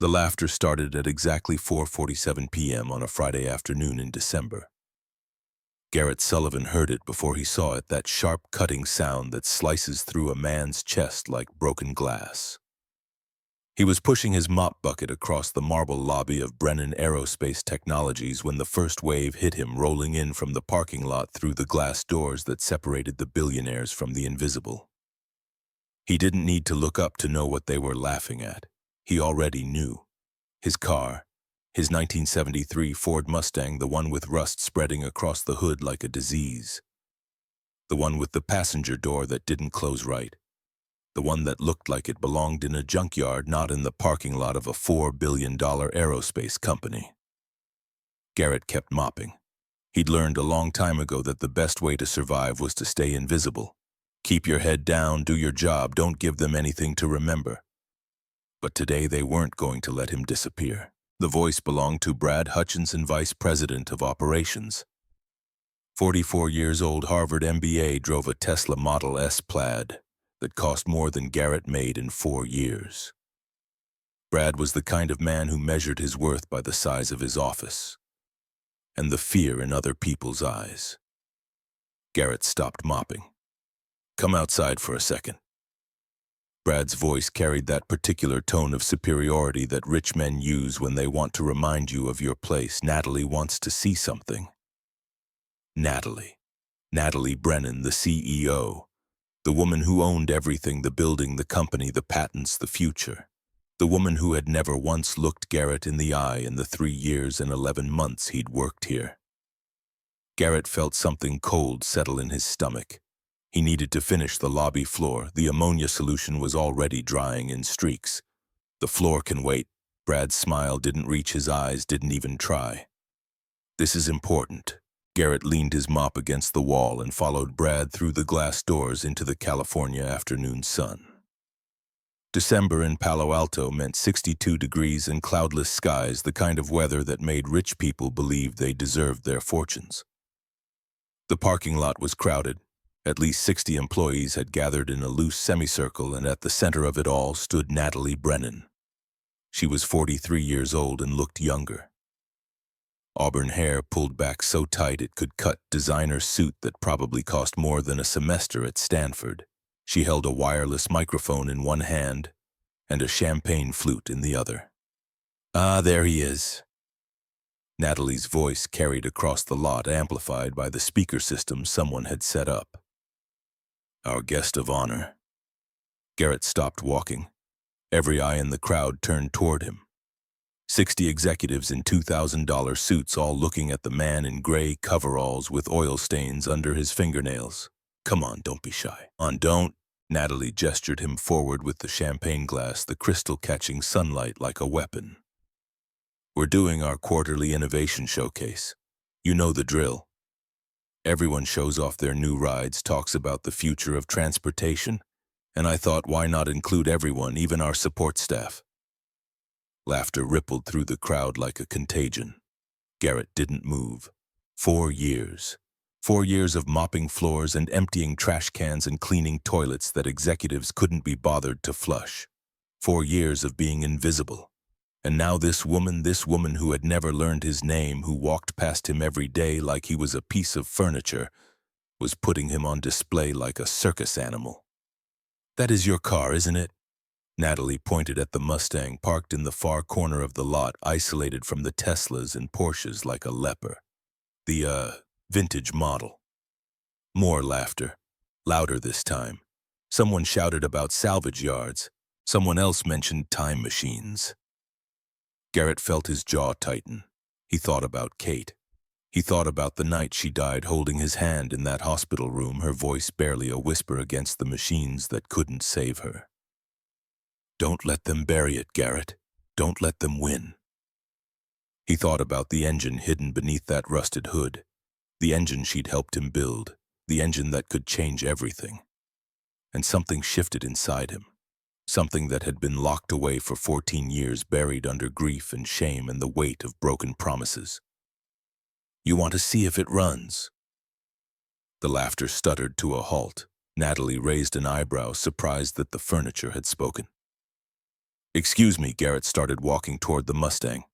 The laughter started at exactly 4:47 p.m. on a Friday afternoon in December. Garrett Sullivan heard it before he saw it, that sharp cutting sound that slices through a man's chest like broken glass. He was pushing his mop bucket across the marble lobby of Brennan Aerospace Technologies when the first wave hit him, rolling in from the parking lot through the glass doors that separated the billionaires from the invisible. He didn't need to look up to know what they were laughing at. He already knew. His car, his 1973 Ford Mustang, the one with rust spreading across the hood like a disease. The one with the passenger door that didn't close right. The one that looked like it belonged in a junkyard, not in the parking lot of a $4 billion aerospace company. Garrett kept mopping. He'd learned a long time ago that the best way to survive was to stay invisible. Keep your head down, do your job, don't give them anything to remember. But today they weren't going to let him disappear. The voice belonged to Brad Hutchinson, Vice President of Operations. 44 years old, Harvard MBA, drove a Tesla Model S Plaid that cost more than Garrett made in 4 years. Brad was the kind of man who measured his worth by the size of his office and the fear in other people's eyes. Garrett stopped mopping. "Come outside for a second." Brad's voice carried that particular tone of superiority that rich men use when they want to remind you of your place. "Natalie wants to see something." Natalie Brennan, the CEO, the woman who owned everything, the building, the company, the patents, the future. The woman who had never once looked Garrett in the eye in the 3 years and 11 months he'd worked here. Garrett felt something cold settle in his stomach. He needed to finish the lobby floor. The ammonia solution was already drying in streaks. "The floor can wait." Brad's smile didn't reach his eyes, didn't even try. "This is important." Garrett leaned his mop against the wall and followed Brad through the glass doors into the California afternoon sun. December in Palo Alto meant 62 degrees and cloudless skies, the kind of weather that made rich people believe they deserved their fortunes. The parking lot was crowded. At least 60 employees had gathered in a loose semicircle, and at the center of it all stood Natalie Brennan. She was 43 years old and looked younger. Auburn hair pulled back so tight it could cut, designer suit that probably cost more than a semester at Stanford. She held a wireless microphone in one hand and a champagne flute in the other. "Ah, there he is." Natalie's voice carried across the lot, amplified by the speaker system someone had set up. "Our guest of honor." Garrett stopped walking. Every eye in the crowd turned toward him. 60 executives in $2,000 suits, all looking at the man in gray coveralls with oil stains under his fingernails. "Come on, don't be shy." Don't." Natalie gestured him forward with the champagne glass, the crystal catching sunlight like a weapon. "We're doing our quarterly innovation showcase. You know the drill. Everyone shows off their new rides, talks about the future of transportation, and I thought, why not include everyone, even our support staff?" Laughter rippled through the crowd like a contagion. Garrett didn't move. 4 years. 4 years of mopping floors and emptying trash cans and cleaning toilets that executives couldn't be bothered to flush. 4 years of being invisible. And now this woman who had never learned his name, who walked past him every day like he was a piece of furniture, was putting him on display like a circus animal. "That is your car, isn't it?" Natalie pointed at the Mustang parked in the far corner of the lot, isolated from the Teslas and Porsches like a leper. The vintage model." More laughter. Louder this time. Someone shouted about salvage yards. Someone else mentioned time machines. Garrett felt his jaw tighten. He thought about Kate. He thought about the night she died, holding his hand in that hospital room, her voice barely a whisper against the machines that couldn't save her. "Don't let them bury it, Garrett. Don't let them win." He thought about the engine hidden beneath that rusted hood. The engine she'd helped him build. The engine that could change everything. And something shifted inside him. Something that had been locked away for 14 years, buried under grief and shame and the weight of broken promises. "You want to see if it runs?" The laughter stuttered to a halt. Natalie raised an eyebrow, surprised that the furniture had spoken. Excuse me, Garrett started walking toward the Mustang.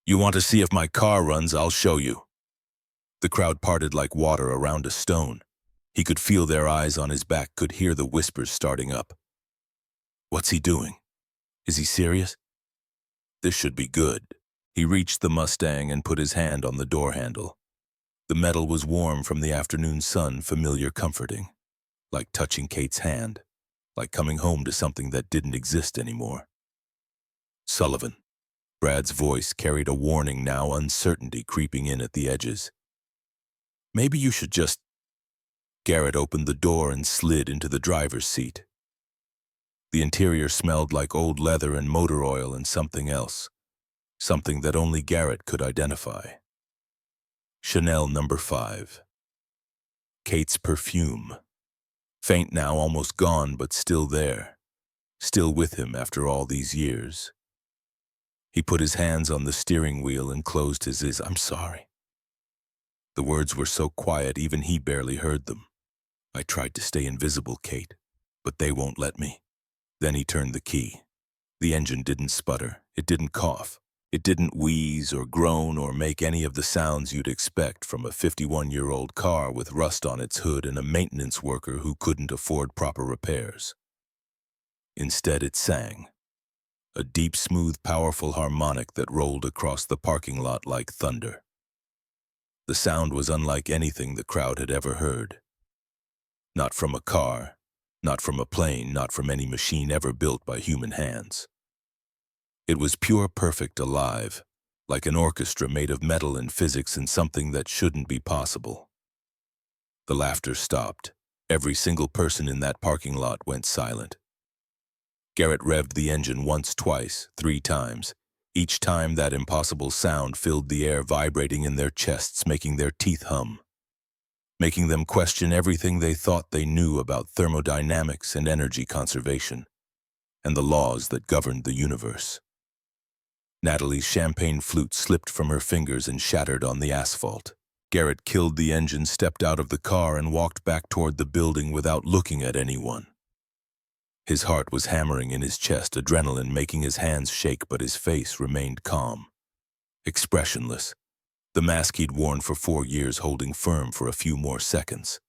You want to see if my car runs? I'll show you. The crowd parted like water around a stone. He could feel their eyes on his back, could hear the whispers starting up. What's he doing? Is he serious? This should be good. He reached the Mustang and put his hand on the door handle. The metal was warm from the afternoon sun, familiar, comforting. Like touching Kate's hand. Like coming home to something that didn't exist anymore. Sullivan. Brad's voice carried a warning now, uncertainty creeping in at the edges. Maybe you should just... Garrett opened the door and slid into the driver's seat. The interior smelled like old leather and motor oil and something else. Something that only Garrett could identify. Chanel No. 5. Kate's perfume. Faint now, almost gone, but still there. Still with him after all these years. He put his hands on the steering wheel and closed his eyes. I'm sorry. The words were so quiet, even he barely heard them. I tried to stay invisible, Kate, but they won't let me. Then he turned the key. The engine didn't sputter. It didn't cough. It didn't wheeze or groan or make any of the sounds you'd expect from a 51-year-old car with rust on its hood and a maintenance worker who couldn't afford proper repairs. Instead, it sang. A deep, smooth, powerful harmonic that rolled across the parking lot like thunder. The sound was unlike anything the crowd had ever heard. Not from a car, not from a plane, not from any machine ever built by human hands. It was pure, perfect, alive, like an orchestra made of metal and physics and something that shouldn't be possible. The laughter stopped. Every single person in that parking lot went silent. Garrett revved the engine once, twice, 3 times. Each time that impossible sound filled the air, vibrating in their chests, making their teeth hum. Making them question everything they thought they knew about thermodynamics and energy conservation, and the laws that governed the universe. Natalie's champagne flute slipped from her fingers and shattered on the asphalt. Garrett killed the engine, stepped out of the car, and walked back toward the building without looking at anyone. His heart was hammering in his chest, adrenaline making his hands shake, but his face remained calm, expressionless. The mask he'd worn for 4 years holding firm for a few more seconds.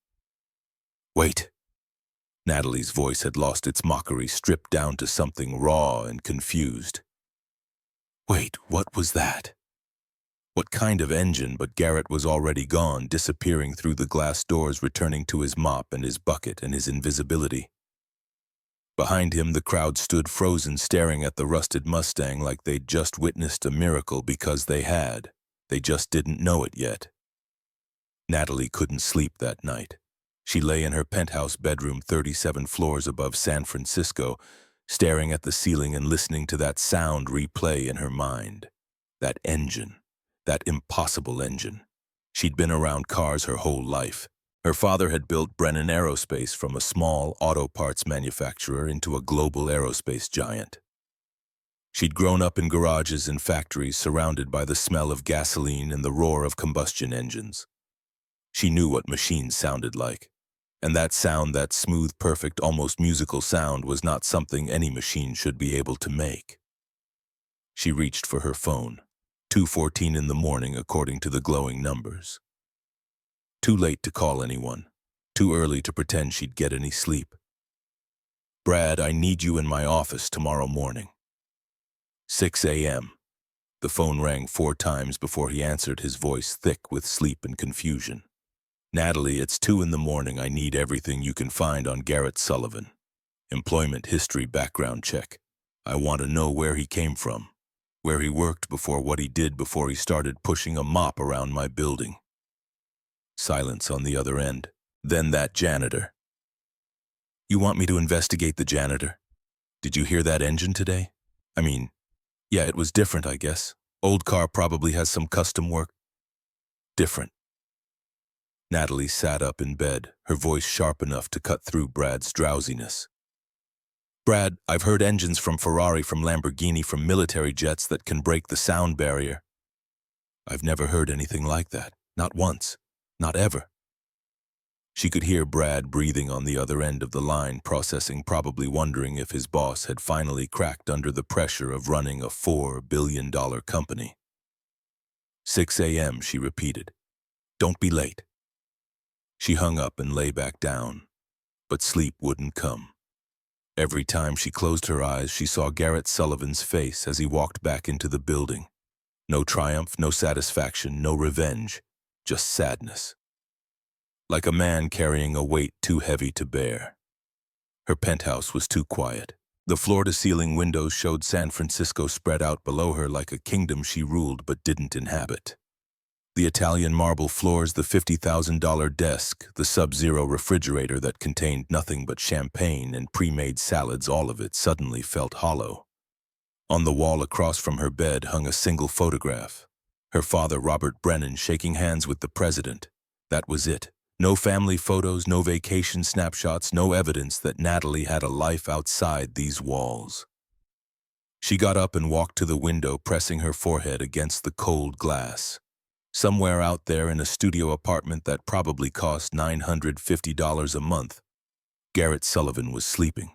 Wait. Natalie's voice had lost its mockery, stripped down to something raw and confused. Wait, what was that? What kind of engine? But Garrett was already gone, disappearing through the glass doors, returning to his mop and his bucket and his invisibility. Behind him, the crowd stood frozen, staring at the rusted Mustang like they'd just witnessed a miracle, because they had. They just didn't know it yet. Natalie couldn't sleep that night. She lay in her penthouse bedroom 37 floors above San Francisco, staring at the ceiling and listening to that sound replay in her mind. That engine. That impossible engine. She'd been around cars her whole life. Her father had built Brennan Aerospace from a small auto parts manufacturer into a global aerospace giant. She'd grown up in garages and factories, surrounded by the smell of gasoline and the roar of combustion engines. She knew what machines sounded like. And that sound, that smooth, perfect, almost musical sound, was not something any machine should be able to make. She reached for her phone. 2:14 in the morning, according to the glowing numbers. Too late to call anyone. Too early to pretend she'd get any sleep. Brad, I need you in my office tomorrow morning. 6 a.m. The phone rang 4 times before he answered, his voice thick with sleep and confusion. Natalie, it's 2 in the morning. I need everything you can find on Garrett Sullivan. Employment history, background check. I want to know where he came from, where he worked before, what he did before he started pushing a mop around my building. Silence on the other end. Then that janitor. You want me to investigate the janitor? Did you hear that engine today? Yeah, it was different, I guess. Old car probably has some custom work. Different. Natalie sat up in bed, her voice sharp enough to cut through Brad's drowsiness. Brad, I've heard engines from Ferrari, from Lamborghini, from military jets that can break the sound barrier. I've never heard anything like that. Not once. Not ever. She could hear Brad breathing on the other end of the line, processing, probably wondering if his boss had finally cracked under the pressure of running a $4 billion company. 6 a.m., she repeated. Don't be late. She hung up and lay back down, but sleep wouldn't come. Every time she closed her eyes, she saw Garrett Sullivan's face as he walked back into the building. No triumph, no satisfaction, no revenge, just sadness. Like a man carrying a weight too heavy to bear. Her penthouse was too quiet. The floor-to-ceiling windows showed San Francisco spread out below her like a kingdom she ruled but didn't inhabit. The Italian marble floors, the $50,000 desk, the sub-zero refrigerator that contained nothing but champagne and pre-made salads, all of it suddenly felt hollow. On the wall across from her bed hung a single photograph. Her father, Robert Brennan, shaking hands with the president. That was it. No family photos, no vacation snapshots, no evidence that Natalie had a life outside these walls. She got up and walked to the window, pressing her forehead against the cold glass. Somewhere out there in a studio apartment that probably cost $950 a month, Garrett Sullivan was sleeping.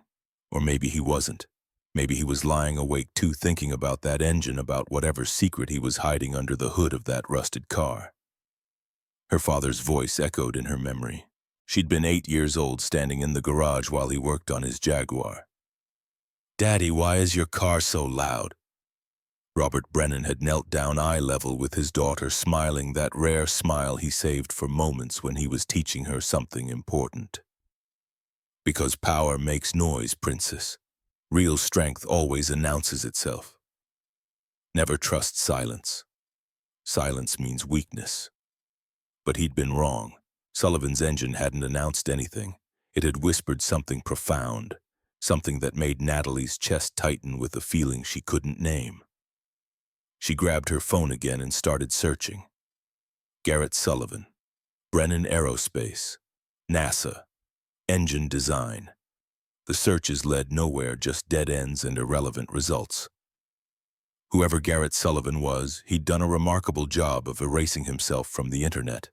Or maybe he wasn't. Maybe he was lying awake too, thinking about that engine, about whatever secret he was hiding under the hood of that rusted car. Her father's voice echoed in her memory. She'd been 8 years old, standing in the garage while he worked on his Jaguar. "Daddy, why is your car so loud?" Robert Brennan had knelt down eye level with his daughter, smiling that rare smile he saved for moments when he was teaching her something important. "Because power makes noise, princess. Real strength always announces itself. Never trust silence. Silence means weakness." But he'd been wrong. Sullivan's engine hadn't announced anything. It had whispered something profound, something that made Natalie's chest tighten with a feeling she couldn't name. She grabbed her phone again and started searching. Garrett Sullivan, Brennan Aerospace, NASA, engine design. The searches led nowhere, just dead ends and irrelevant results. Whoever Garrett Sullivan was, he'd done a remarkable job of erasing himself from the internet,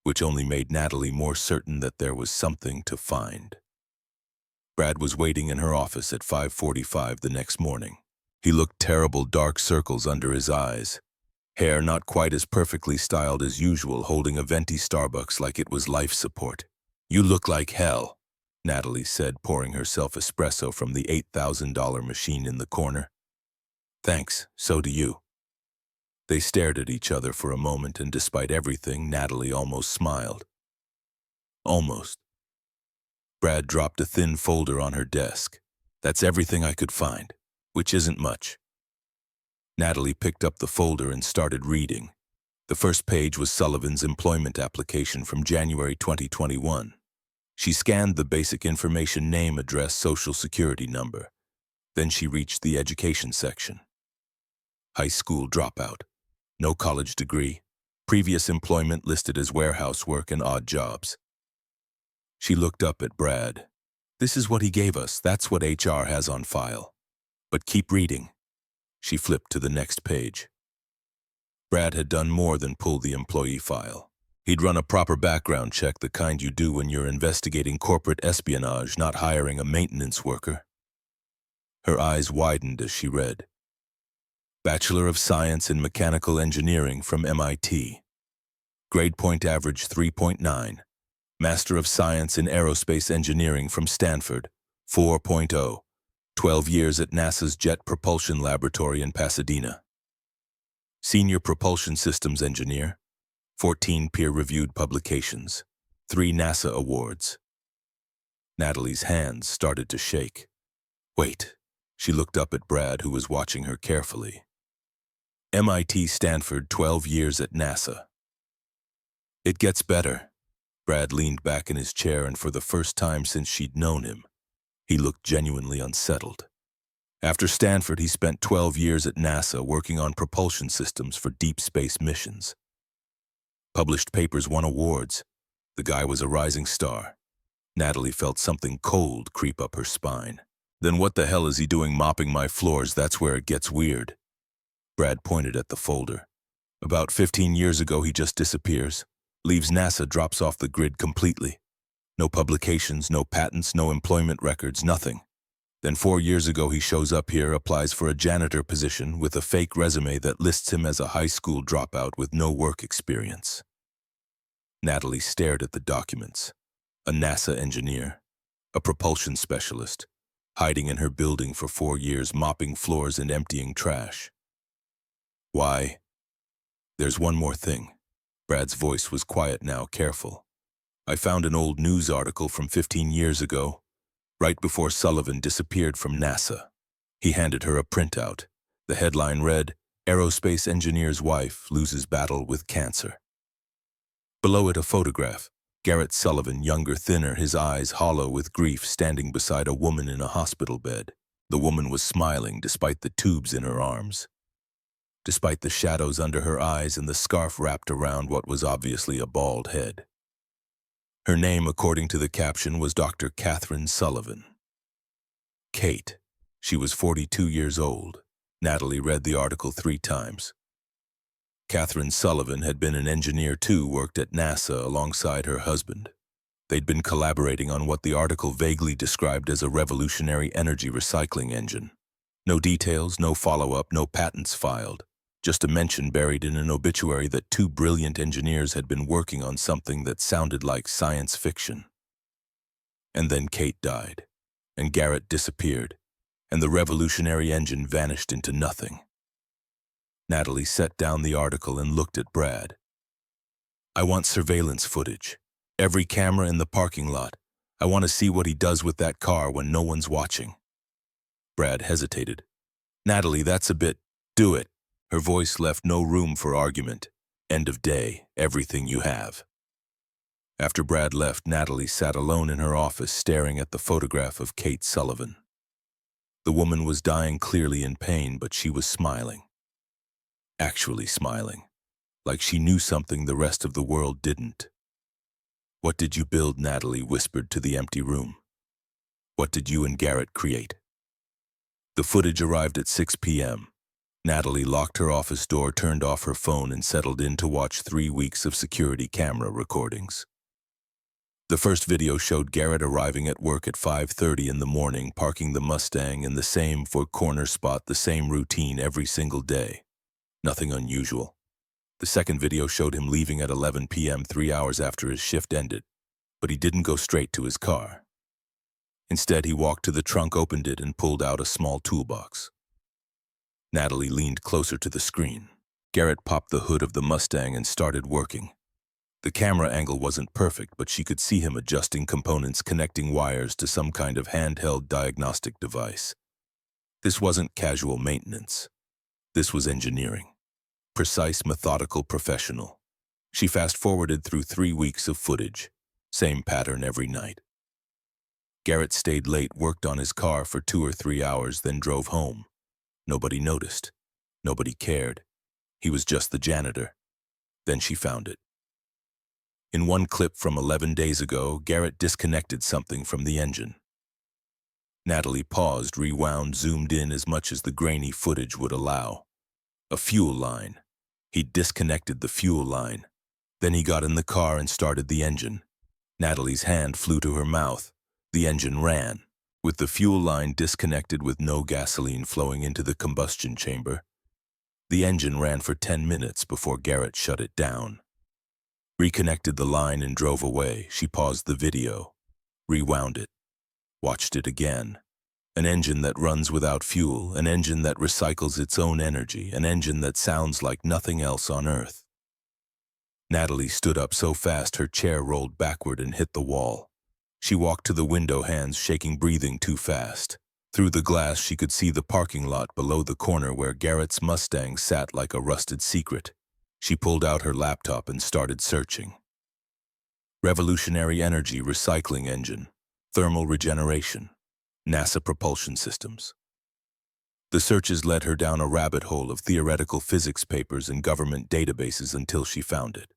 which only made Natalie more certain that there was something to find. Brad was waiting in her office at 5:45 the next morning. He looked terrible, dark circles under his eyes. Hair not quite as perfectly styled as usual, holding a venti Starbucks like it was life support. "You look like hell," Natalie said, pouring herself espresso from the $8,000 machine in the corner. "Thanks, so do you." They stared at each other for a moment, and despite everything, Natalie almost smiled. Almost. Brad dropped a thin folder on her desk. "That's everything I could find, which isn't much." Natalie picked up the folder and started reading. The first page was Sullivan's employment application from January 2021. She scanned the basic information: name, address, social security number. Then she reached the education section. High school dropout. No college degree. Previous employment listed as warehouse work and odd jobs. She looked up at Brad. "This is what he gave us. That's what HR has on file. But keep reading." She flipped to the next page. Brad had done more than pull the employee file. He'd run a proper background check, the kind you do when you're investigating corporate espionage, not hiring a maintenance worker. Her eyes widened as she read. Bachelor of Science in Mechanical Engineering from MIT. Grade point average 3.9. Master of Science in Aerospace Engineering from Stanford, 4.0. 12 years at NASA's Jet Propulsion Laboratory in Pasadena. Senior Propulsion Systems Engineer, 14 peer-reviewed publications, 3 NASA awards. Natalie's hands started to shake. "Wait." She looked up at Brad, who was watching her carefully. MIT, Stanford, 12 years at NASA. "It gets better." Brad leaned back in his chair, and for the first time since she'd known him, he looked genuinely unsettled. After Stanford, he spent 12 years at NASA working on propulsion systems for deep space missions. Published papers, won awards. The guy was a rising star. Natalie felt something cold creep up her spine. "Then what the hell is he doing mopping my floors? That's where it gets weird." Brad pointed at the folder. "About 15 years ago, he just disappears. Leaves NASA, drops off the grid completely. No publications, no patents, no employment records, nothing. Then 4 years ago he shows up here, applies for a janitor position with a fake resume that lists him as a high school dropout with no work experience. Natalie stared at the documents. A NASA engineer, a propulsion specialist, hiding in her building for 4 years, mopping floors and emptying trash. Why? There's one more thing. Brad's voice was quiet now, careful. I found an old news article from 15 years ago, right before Sullivan disappeared from NASA. He handed her a printout. The headline read, "Aerospace Engineer's Wife Loses Battle with Cancer." Below it, a photograph. Garrett Sullivan, younger, thinner, his eyes hollow with grief, standing beside a woman in a hospital bed. The woman was smiling despite the tubes in her arms, despite the shadows under her eyes and the scarf wrapped around what was obviously a bald head. Her name, according to the caption, was Dr. Catherine Sullivan. Kate. She was 42 years old. Natalie read the article 3 times. Catherine Sullivan had been an engineer too, worked at NASA alongside her husband. They'd been collaborating on what the article vaguely described as a revolutionary energy recycling engine. No details, no follow-up, no patents filed. Just a mention buried in an obituary that 2 brilliant engineers had been working on something that sounded like science fiction. And then Kate died, and Garrett disappeared, and the revolutionary engine vanished into nothing. Natalie set down the article and looked at Brad. I want surveillance footage. Every camera in the parking lot. I want to see what he does with that car when no one's watching. Brad hesitated. Natalie, that's a bit. Do it. Her voice left no room for argument. End of day, everything you have. After Brad left, Natalie sat alone in her office, staring at the photograph of Kate Sullivan. The woman was dying, clearly in pain, but she was smiling. Actually smiling, like she knew something the rest of the world didn't. What did you build? Natalie whispered to the empty room. What did you and Garrett create? The footage arrived at 6 p.m. Natalie locked her office door, turned off her phone, and settled in to watch 3 weeks of security camera recordings. The first video showed Garrett arriving at work at 5:30 in the morning, parking the Mustang in the same four-corner spot, the same routine every single day. Nothing unusual. The second video showed him leaving at 11 p.m., 3 hours after his shift ended, but he didn't go straight to his car. Instead, he walked to the trunk, opened it, and pulled out a small toolbox. Natalie leaned closer to the screen. Garrett popped the hood of the Mustang and started working. The camera angle wasn't perfect, but she could see him adjusting components, connecting wires to some kind of handheld diagnostic device. This wasn't casual maintenance. This was engineering. Precise, methodical, professional. She fast-forwarded through 3 weeks of footage. Same pattern every night. Garrett stayed late, worked on his car for 2 or 3 hours, then drove home. Nobody noticed. Nobody cared. He was just the janitor. Then she found it. In one clip from 11 days ago, Garrett disconnected something from the engine. Natalie paused, rewound, zoomed in as much as the grainy footage would allow. A fuel line. He'd disconnected the fuel line. Then he got in the car and started the engine. Natalie's hand flew to her mouth. The engine ran, with the fuel line disconnected with no gasoline flowing into the combustion chamber. The engine ran for 10 minutes before Garrett shut it down. Reconnected the line and drove away. She paused the video, rewound it, watched it again. An engine that runs without fuel, an engine that recycles its own energy, an engine that sounds like nothing else on Earth. Natalie stood up so fast her chair rolled backward and hit the wall. She walked to the window, hands shaking, breathing too fast. Through the glass she could see the parking lot below the corner where Garrett's Mustang sat like a rusted secret. She pulled out her laptop and started searching. Revolutionary energy recycling engine, thermal regeneration, NASA propulsion systems. The searches led her down a rabbit hole of theoretical physics papers and government databases until she found it.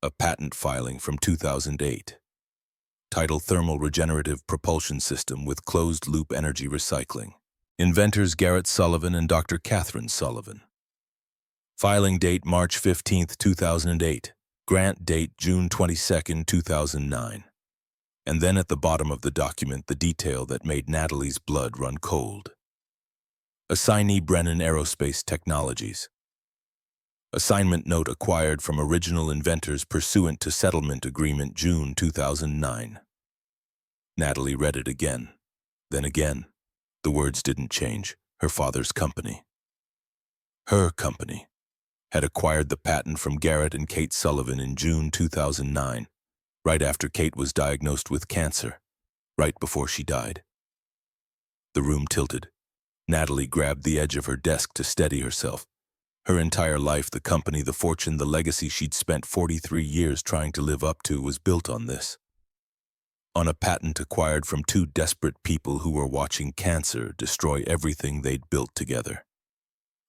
A patent filing from 2008. Title: Thermal Regenerative Propulsion System with Closed-Loop Energy Recycling. Inventors Garrett Sullivan and Dr. Catherine Sullivan. Filing date March 15, 2008. Grant date June 22, 2009. And then at the bottom of the document, the detail that made Natalie's blood run cold. Assignee Brennan Aerospace Technologies. Assignment note acquired from original inventors pursuant to settlement agreement June 2009. Natalie read it again. Then again. The words didn't change. Her father's company. Her company had acquired the patent from Garrett and Kate Sullivan in June 2009, right after Kate was diagnosed with cancer, right before she died. The room tilted. Natalie grabbed the edge of her desk to steady herself. Her entire life, the company, the fortune, the legacy she'd spent 43 years trying to live up to was built on this. On a patent acquired from two desperate people who were watching cancer destroy everything they'd built together.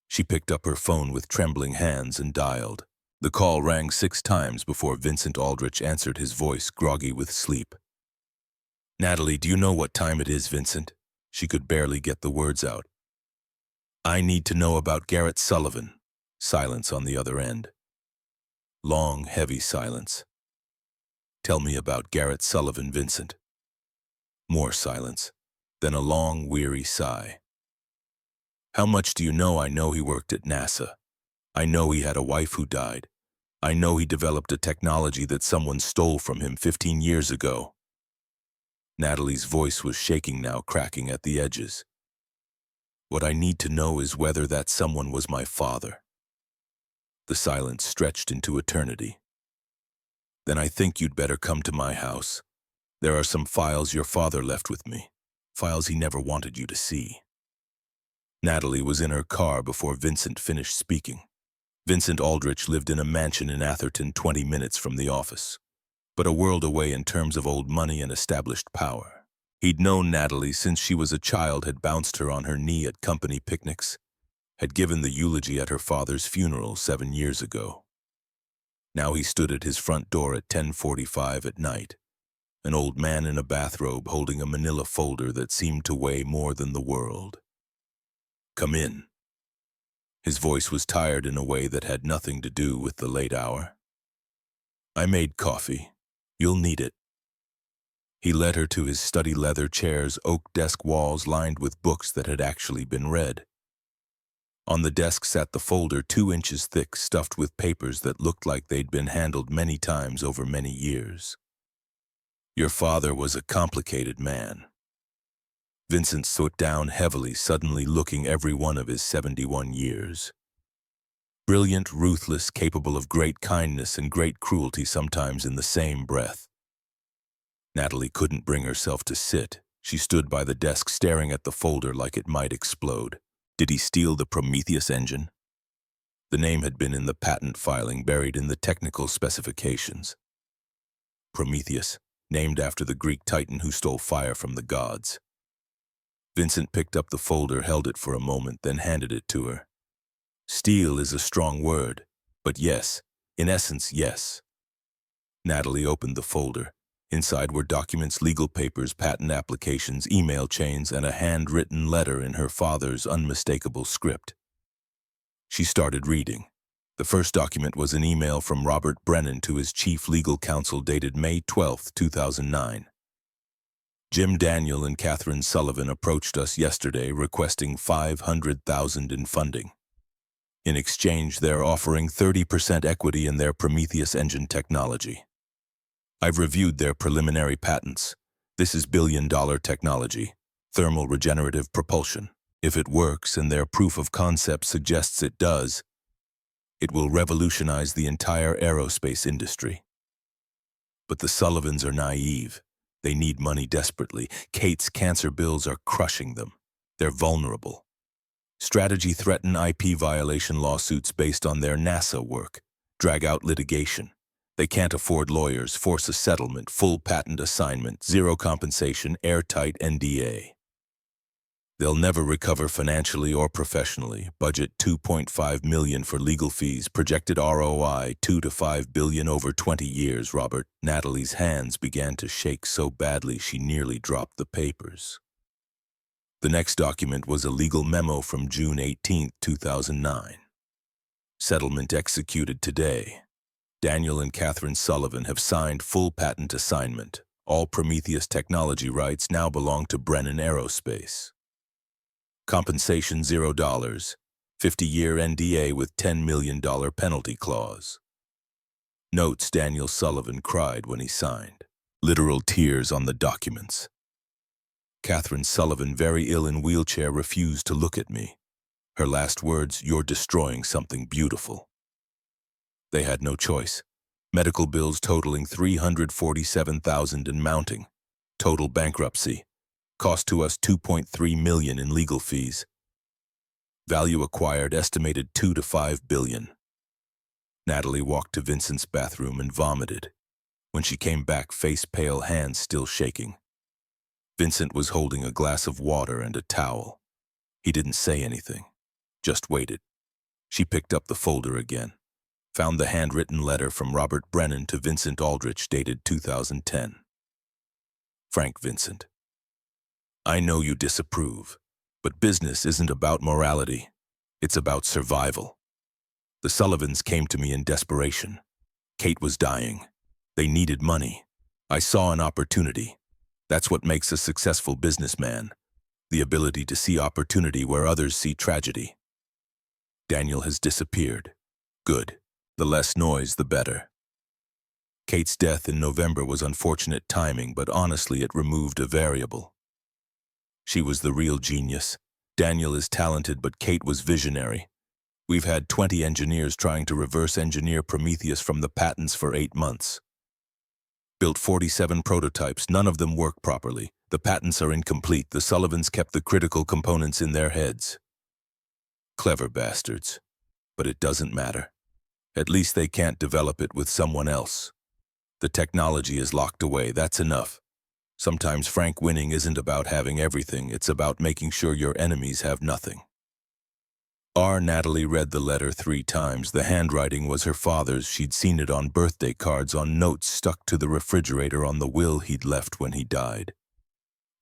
She picked up her phone with trembling hands and dialed. The call rang 6 times before Vincent Aldrich answered, his voice groggy with sleep. "Natalie, do you know what time it is, Vincent?" She could barely get the words out. "I need to know about Garrett Sullivan." Silence on the other end. Long, heavy silence. "Tell me about Garrett Sullivan, Vincent." More silence, then a long, weary sigh. "How much do you know?" "I know he worked at NASA. I know he had a wife who died. I know he developed a technology that someone stole from him 15 years ago." Natalie's voice was shaking now, cracking at the edges. "What I need to know is whether that someone was my father." The silence stretched into eternity. "Then I think you'd better come to my house. There are some files your father left with me, files he never wanted you to see." Natalie was in her car before Vincent finished speaking. Vincent Aldrich lived in a mansion in Atherton, 20 minutes from the office, but a world away in terms of old money and established power. He'd known Natalie since she was a child, had bounced her on her knee at company picnics, had given the eulogy at her father's funeral 7 years ago. Now he stood at his front door at 10:45 at night, an old man in a bathrobe holding a manila folder that seemed to weigh more than the world. "Come in." His voice was tired in a way that had nothing to do with the late hour. "I made coffee. You'll need it." He led her to his study leather chairs, oak desk walls lined with books that had actually been read. On the desk sat the folder 2 inches thick, stuffed with papers that looked like they'd been handled many times over many years. "Your father was a complicated man." Vincent sat down heavily, suddenly looking every one of his 71 years. Brilliant, ruthless, capable of great kindness and great cruelty sometimes in the same breath. Natalie couldn't bring herself to sit. She stood by the desk staring at the folder like it might explode. Did he steal the Prometheus engine? The name had been in the patent filing, buried in the technical specifications. Prometheus, named after the Greek titan who stole fire from the gods. Vincent picked up the folder, held it for a moment, then handed it to her. "Steal is a strong word, but yes, in essence, yes." Natalie opened the folder. Inside were documents, legal papers, patent applications, email chains, and a handwritten letter in her father's unmistakable script. She started reading. The first document was an email from Robert Brennan to his chief legal counsel dated May 12, 2009. "Jim Daniel and Catherine Sullivan approached us yesterday requesting $500,000 in funding. In exchange, they're offering 30% equity in their Prometheus engine technology. I've reviewed their preliminary patents. This is billion-dollar technology, thermal regenerative propulsion. If it works, and their proof of concept suggests it does, it will revolutionize the entire aerospace industry." But the Sullivans are naive. They need money desperately. Kate's cancer bills are crushing them. They're vulnerable. Strategy threaten IP violation lawsuits based on their NASA work. Drag out litigation. They can't afford lawyers, force a settlement, full patent assignment, zero compensation, airtight NDA. They'll never recover financially or professionally. Budget $2.5 million for legal fees. Projected ROI $2 to $5 billion over 20 years, Robert. Natalie's hands began to shake so badly she nearly dropped the papers. The next document was a legal memo from June 18, 2009. "Settlement executed today. Daniel and Catherine Sullivan have signed full patent assignment. All Prometheus technology rights now belong to Brennan Aerospace. Compensation $0. 50-year NDA with $10 million penalty clause. Notes: Daniel Sullivan cried when he signed. Literal tears on the documents. Catherine Sullivan, very ill in wheelchair, refused to look at me. Her last words: "You're destroying something beautiful." They had no choice. Medical bills totaling $347,000 and mounting. Total bankruptcy. Cost to us $2.3 million in legal fees. Value acquired estimated $2 to $5 billion. Natalie walked to Vincent's bathroom and vomited. When she came back, face pale, hands still shaking. Vincent was holding a glass of water and a towel. He didn't say anything, just waited. She picked up the folder again, found the handwritten letter from Robert Brennan to Vincent Aldrich dated 2010. Frank Vincent. I know you disapprove, but business isn't about morality. It's about survival. The Sullivans came to me in desperation. Kate was dying. They needed money. I saw an opportunity. That's what makes a successful businessman. The ability to see opportunity where others see tragedy. Daniel has disappeared. Good. The less noise, the better. Kate's death in November was unfortunate timing, but honestly it removed a variable. She was the real genius. Daniel is talented, but Kate was visionary. We've had 20 engineers trying to reverse engineer Prometheus from the patents for 8 months. Built 47 prototypes, none of them work properly. The patents are incomplete. The Sullivans kept the critical components in their heads. Clever bastards. But it doesn't matter. At least they can't develop it with someone else. The technology is locked away, that's enough. Sometimes frank winning isn't about having everything, it's about making sure your enemies have nothing. Natalie read the letter 3 times. The handwriting was her father's. She'd seen it on birthday cards, on notes stuck to the refrigerator, on the will he'd left when he died.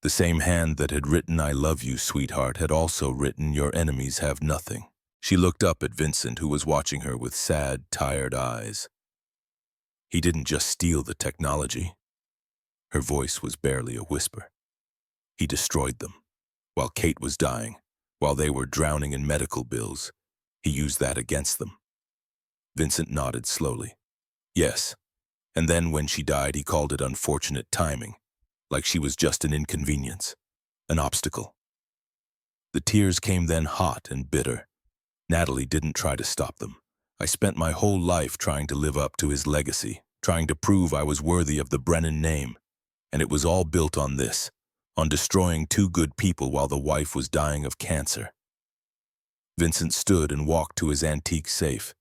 The same hand that had written "I love you, sweetheart" had also written "Your enemies have nothing." She looked up at Vincent, who was watching her with sad, tired eyes. He didn't just steal the technology. Her voice was barely a whisper. He destroyed them. While Kate was dying, while they were drowning in medical bills, he used that against them. Vincent nodded slowly. Yes. And then when she died, he called it unfortunate timing, like she was just an inconvenience, an obstacle. The tears came then, hot and bitter. Natalie didn't try to stop them. I spent my whole life trying to live up to his legacy, trying to prove I was worthy of the Brennan name. And it was all built on this, on destroying 2 good people while the wife was dying of cancer. Vincent stood and walked to his antique safe.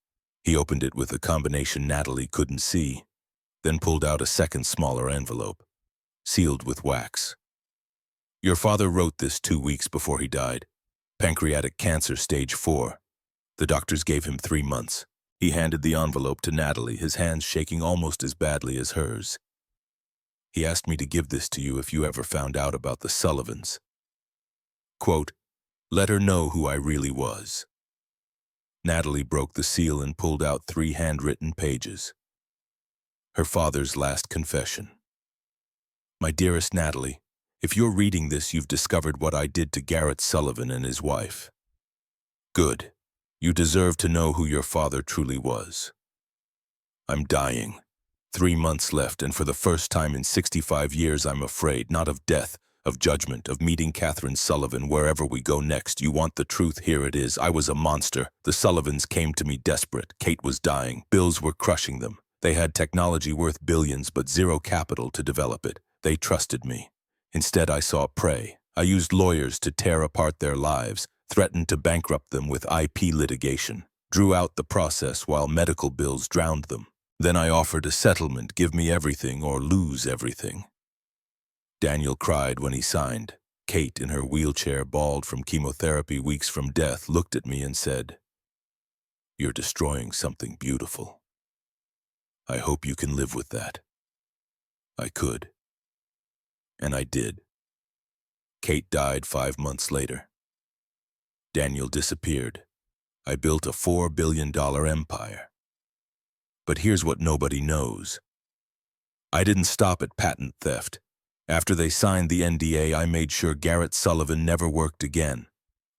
He opened it with a combination Natalie couldn't see, then pulled out a second smaller envelope, sealed with wax. Your father wrote this 2 weeks before he died. Pancreatic cancer, stage 4. The doctors gave him 3 months. He handed the envelope to Natalie, his hands shaking almost as badly as hers. He asked me to give this to you if you ever found out about the Sullivans. Quote, let her know who I really was. Natalie broke the seal and pulled out 3 handwritten pages. Her father's last confession. My dearest Natalie, if you're reading this, you've discovered what I did to Garrett Sullivan and his wife. Good. You deserve to know who your father truly was. I'm dying. 3 months left, and for the first time in 65 years, I'm afraid, not of death, of judgment, of meeting Catherine Sullivan wherever we go next. You want the truth? Here it is. I was a monster. The Sullivans came to me desperate. Kate was dying. Bills were crushing them. They had technology worth billions, but zero capital to develop it. They trusted me. Instead, I saw prey. I used lawyers to tear apart their lives, threatened to bankrupt them with IP litigation, drew out the process while medical bills drowned them. Then I offered a settlement, give me everything or lose everything. Daniel cried when he signed. Kate, in her wheelchair, bald from chemotherapy, weeks from death, looked at me and said, "You're destroying something beautiful. I hope you can live with that." I could. And I did. Kate died 5 months later. Daniel disappeared. I built a $4 billion empire. But here's what nobody knows. I didn't stop at patent theft. After they signed the NDA, I made sure Garrett Sullivan never worked again,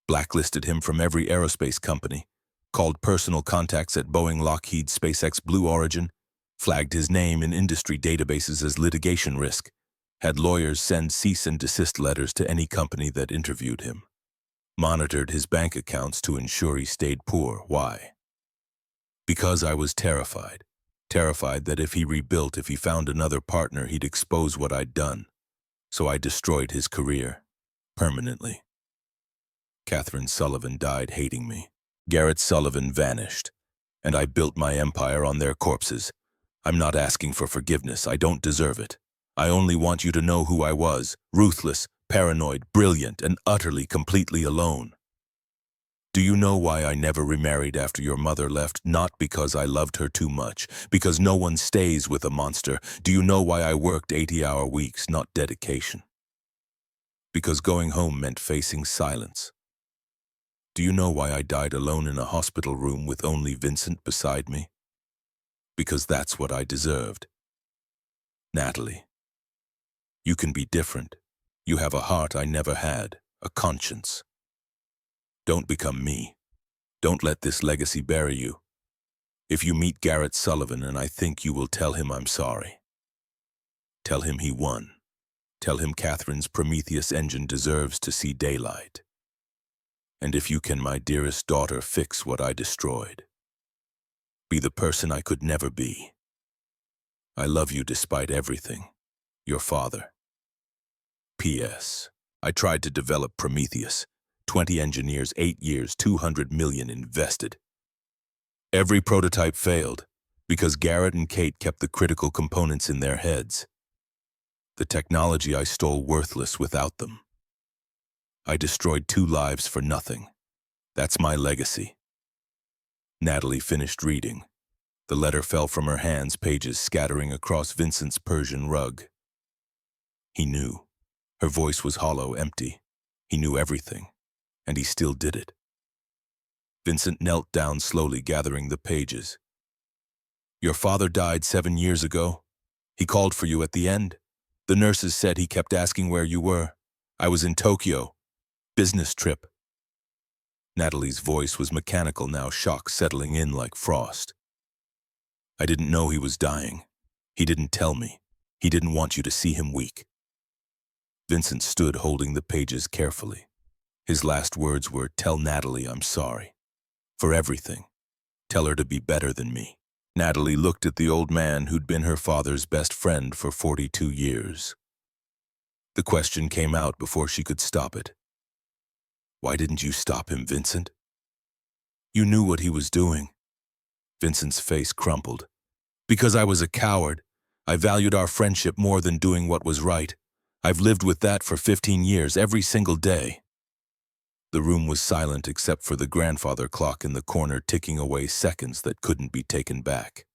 blacklisted him from every aerospace company, called personal contacts at Boeing, Lockheed, SpaceX, Blue Origin, flagged his name in industry databases as litigation risk, had lawyers send cease and desist letters to any company that interviewed him, monitored his bank accounts to ensure he stayed poor. Why? Because I was terrified. Terrified that if he rebuilt, if he found another partner, he'd expose what I'd done. So I destroyed his career. Permanently. Catherine Sullivan died hating me. Garrett Sullivan vanished. And I built my empire on their corpses. I'm not asking for forgiveness. I don't deserve it. I only want you to know who I was. Ruthless, paranoid, brilliant, and utterly, completely alone. Do you know why I never remarried after your mother left? Not because I loved her too much, because no one stays with a monster. Do you know why I worked 80-hour weeks, not dedication? Because going home meant facing silence. Do you know why I died alone in a hospital room with only Vincent beside me? Because that's what I deserved. Natalie, you can be different. You have a heart I never had, a conscience. Don't become me. Don't let this legacy bury you. If you meet Garrett Sullivan, and I think you will tell him I'm sorry. Tell him he won. Tell him Catherine's Prometheus engine deserves to see daylight. And if you can, my dearest daughter, fix what I destroyed. Be the person I could never be. I love you despite everything. Your father. P.S. I tried to develop Prometheus. 20 engineers, 8 years, 200 million invested. Every prototype failed because Garrett and Kate kept the critical components in their heads. The technology I stole worthless without them. I destroyed 2 lives for nothing. That's my legacy. Natalie finished reading. The letter fell from her hands, pages scattering across Vincent's Persian rug. He knew. Her voice was hollow, empty. He knew everything. And he still did it. Vincent knelt down slowly, gathering the pages. Your father died 7 years ago. He called for you at the end. The nurses said he kept asking where you were. I was in Tokyo. Business trip. Natalie's voice was mechanical now, shock settling in like frost. I didn't know he was dying. He didn't tell me. He didn't want you to see him weak. Vincent stood holding the pages carefully. His last words were, tell Natalie I'm sorry. For everything. Tell her to be better than me. Natalie looked at the old man who'd been her father's best friend for 42 years. The question came out before she could stop it. Why didn't you stop him, Vincent? You knew what he was doing. Vincent's face crumpled. Because I was a coward. I valued our friendship more than doing what was right. I've lived with that for 15 years, every single day. The room was silent except for the grandfather clock in the corner ticking away seconds that couldn't be taken back.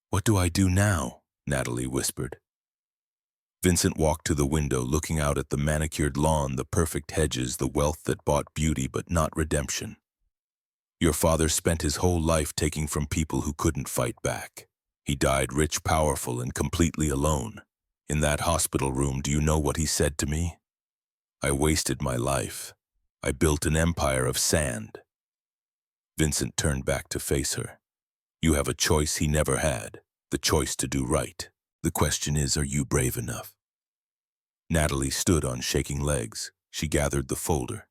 What do I do now? Natalie whispered. Vincent walked to the window, looking out at the manicured lawn, the perfect hedges, the wealth that bought beauty but not redemption. Your father spent his whole life taking from people who couldn't fight back. He died rich, powerful, and completely alone. In that hospital room, do you know what he said to me? I wasted my life. I built an empire of sand. Vincent turned back to face her. You have a choice he never had, the choice to do right. The question is, are you brave enough? Natalie stood on shaking legs. She gathered the folder.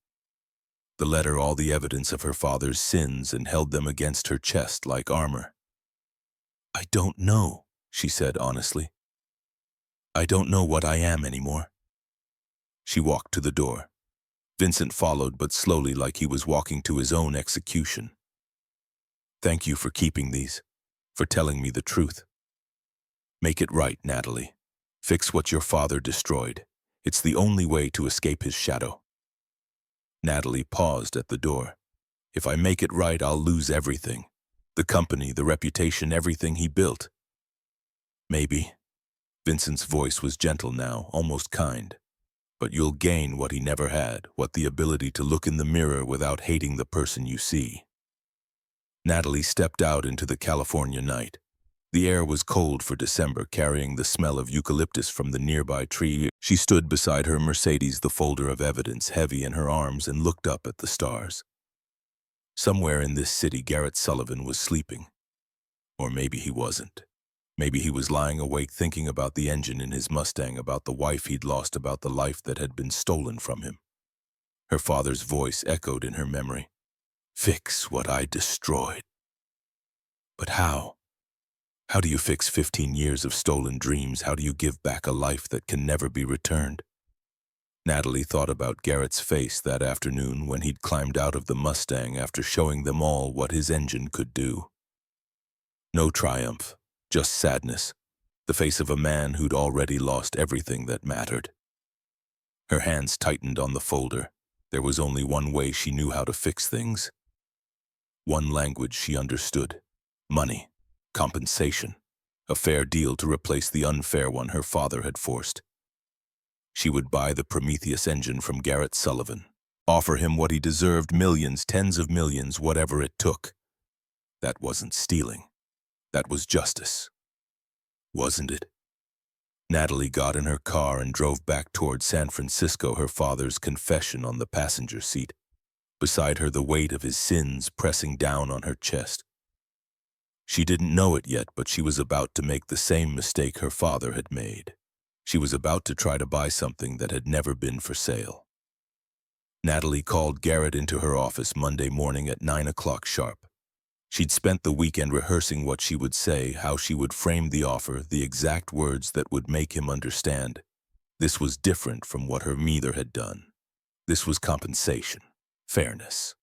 The letter, all the evidence of her father's sins, and held them against her chest like armor. I don't know, she said honestly. I don't know what I am anymore. She walked to the door. Vincent followed, but slowly, like he was walking to his own execution. Thank you for keeping these, for telling me the truth. Make it right, Natalie. Fix what your father destroyed. It's the only way to escape his shadow. Natalie paused at the door. If I make it right, I'll lose everything. The company, the reputation, everything he built. Maybe. Vincent's voice was gentle now, almost kind. But you'll gain what he never had, what the ability to look in the mirror without hating the person you see. Natalie stepped out into the California night. The air was cold for December, carrying the smell of eucalyptus from the nearby tree. She stood beside her Mercedes, the folder of evidence heavy in her arms, and looked up at the stars. Somewhere in this city, Garrett Sullivan was sleeping. Or maybe he wasn't. Maybe he was lying awake thinking about the engine in his Mustang, about the wife he'd lost, about the life that had been stolen from him. Her father's voice echoed in her memory. Fix what I destroyed. But how? How do you fix 15 years of stolen dreams? How do you give back a life that can never be returned? Natalie thought about Garrett's face that afternoon when he'd climbed out of the Mustang after showing them all what his engine could do. No triumph, just sadness, the face of a man who'd already lost everything that mattered. Her hands tightened on the folder. There was only one way she knew how to fix things. One language she understood. Money. Compensation. A fair deal to replace the unfair one her father had forced. She would buy the Prometheus engine from Garrett Sullivan. Offer him what he deserved, millions, tens of millions, whatever it took. That wasn't stealing. That was justice. Wasn't it? Natalie got in her car and drove back toward San Francisco, her father's confession on the passenger seat. Beside her, the weight of his sins pressing down on her chest. She didn't know it yet, but she was about to make the same mistake her father had made. She was about to try to buy something that had never been for sale. Natalie called Garrett into her office Monday morning at 9 o'clock sharp. She'd spent the weekend rehearsing what she would say, how she would frame the offer, the exact words that would make him understand. This was different from what her mother had done. This was compensation, fairness.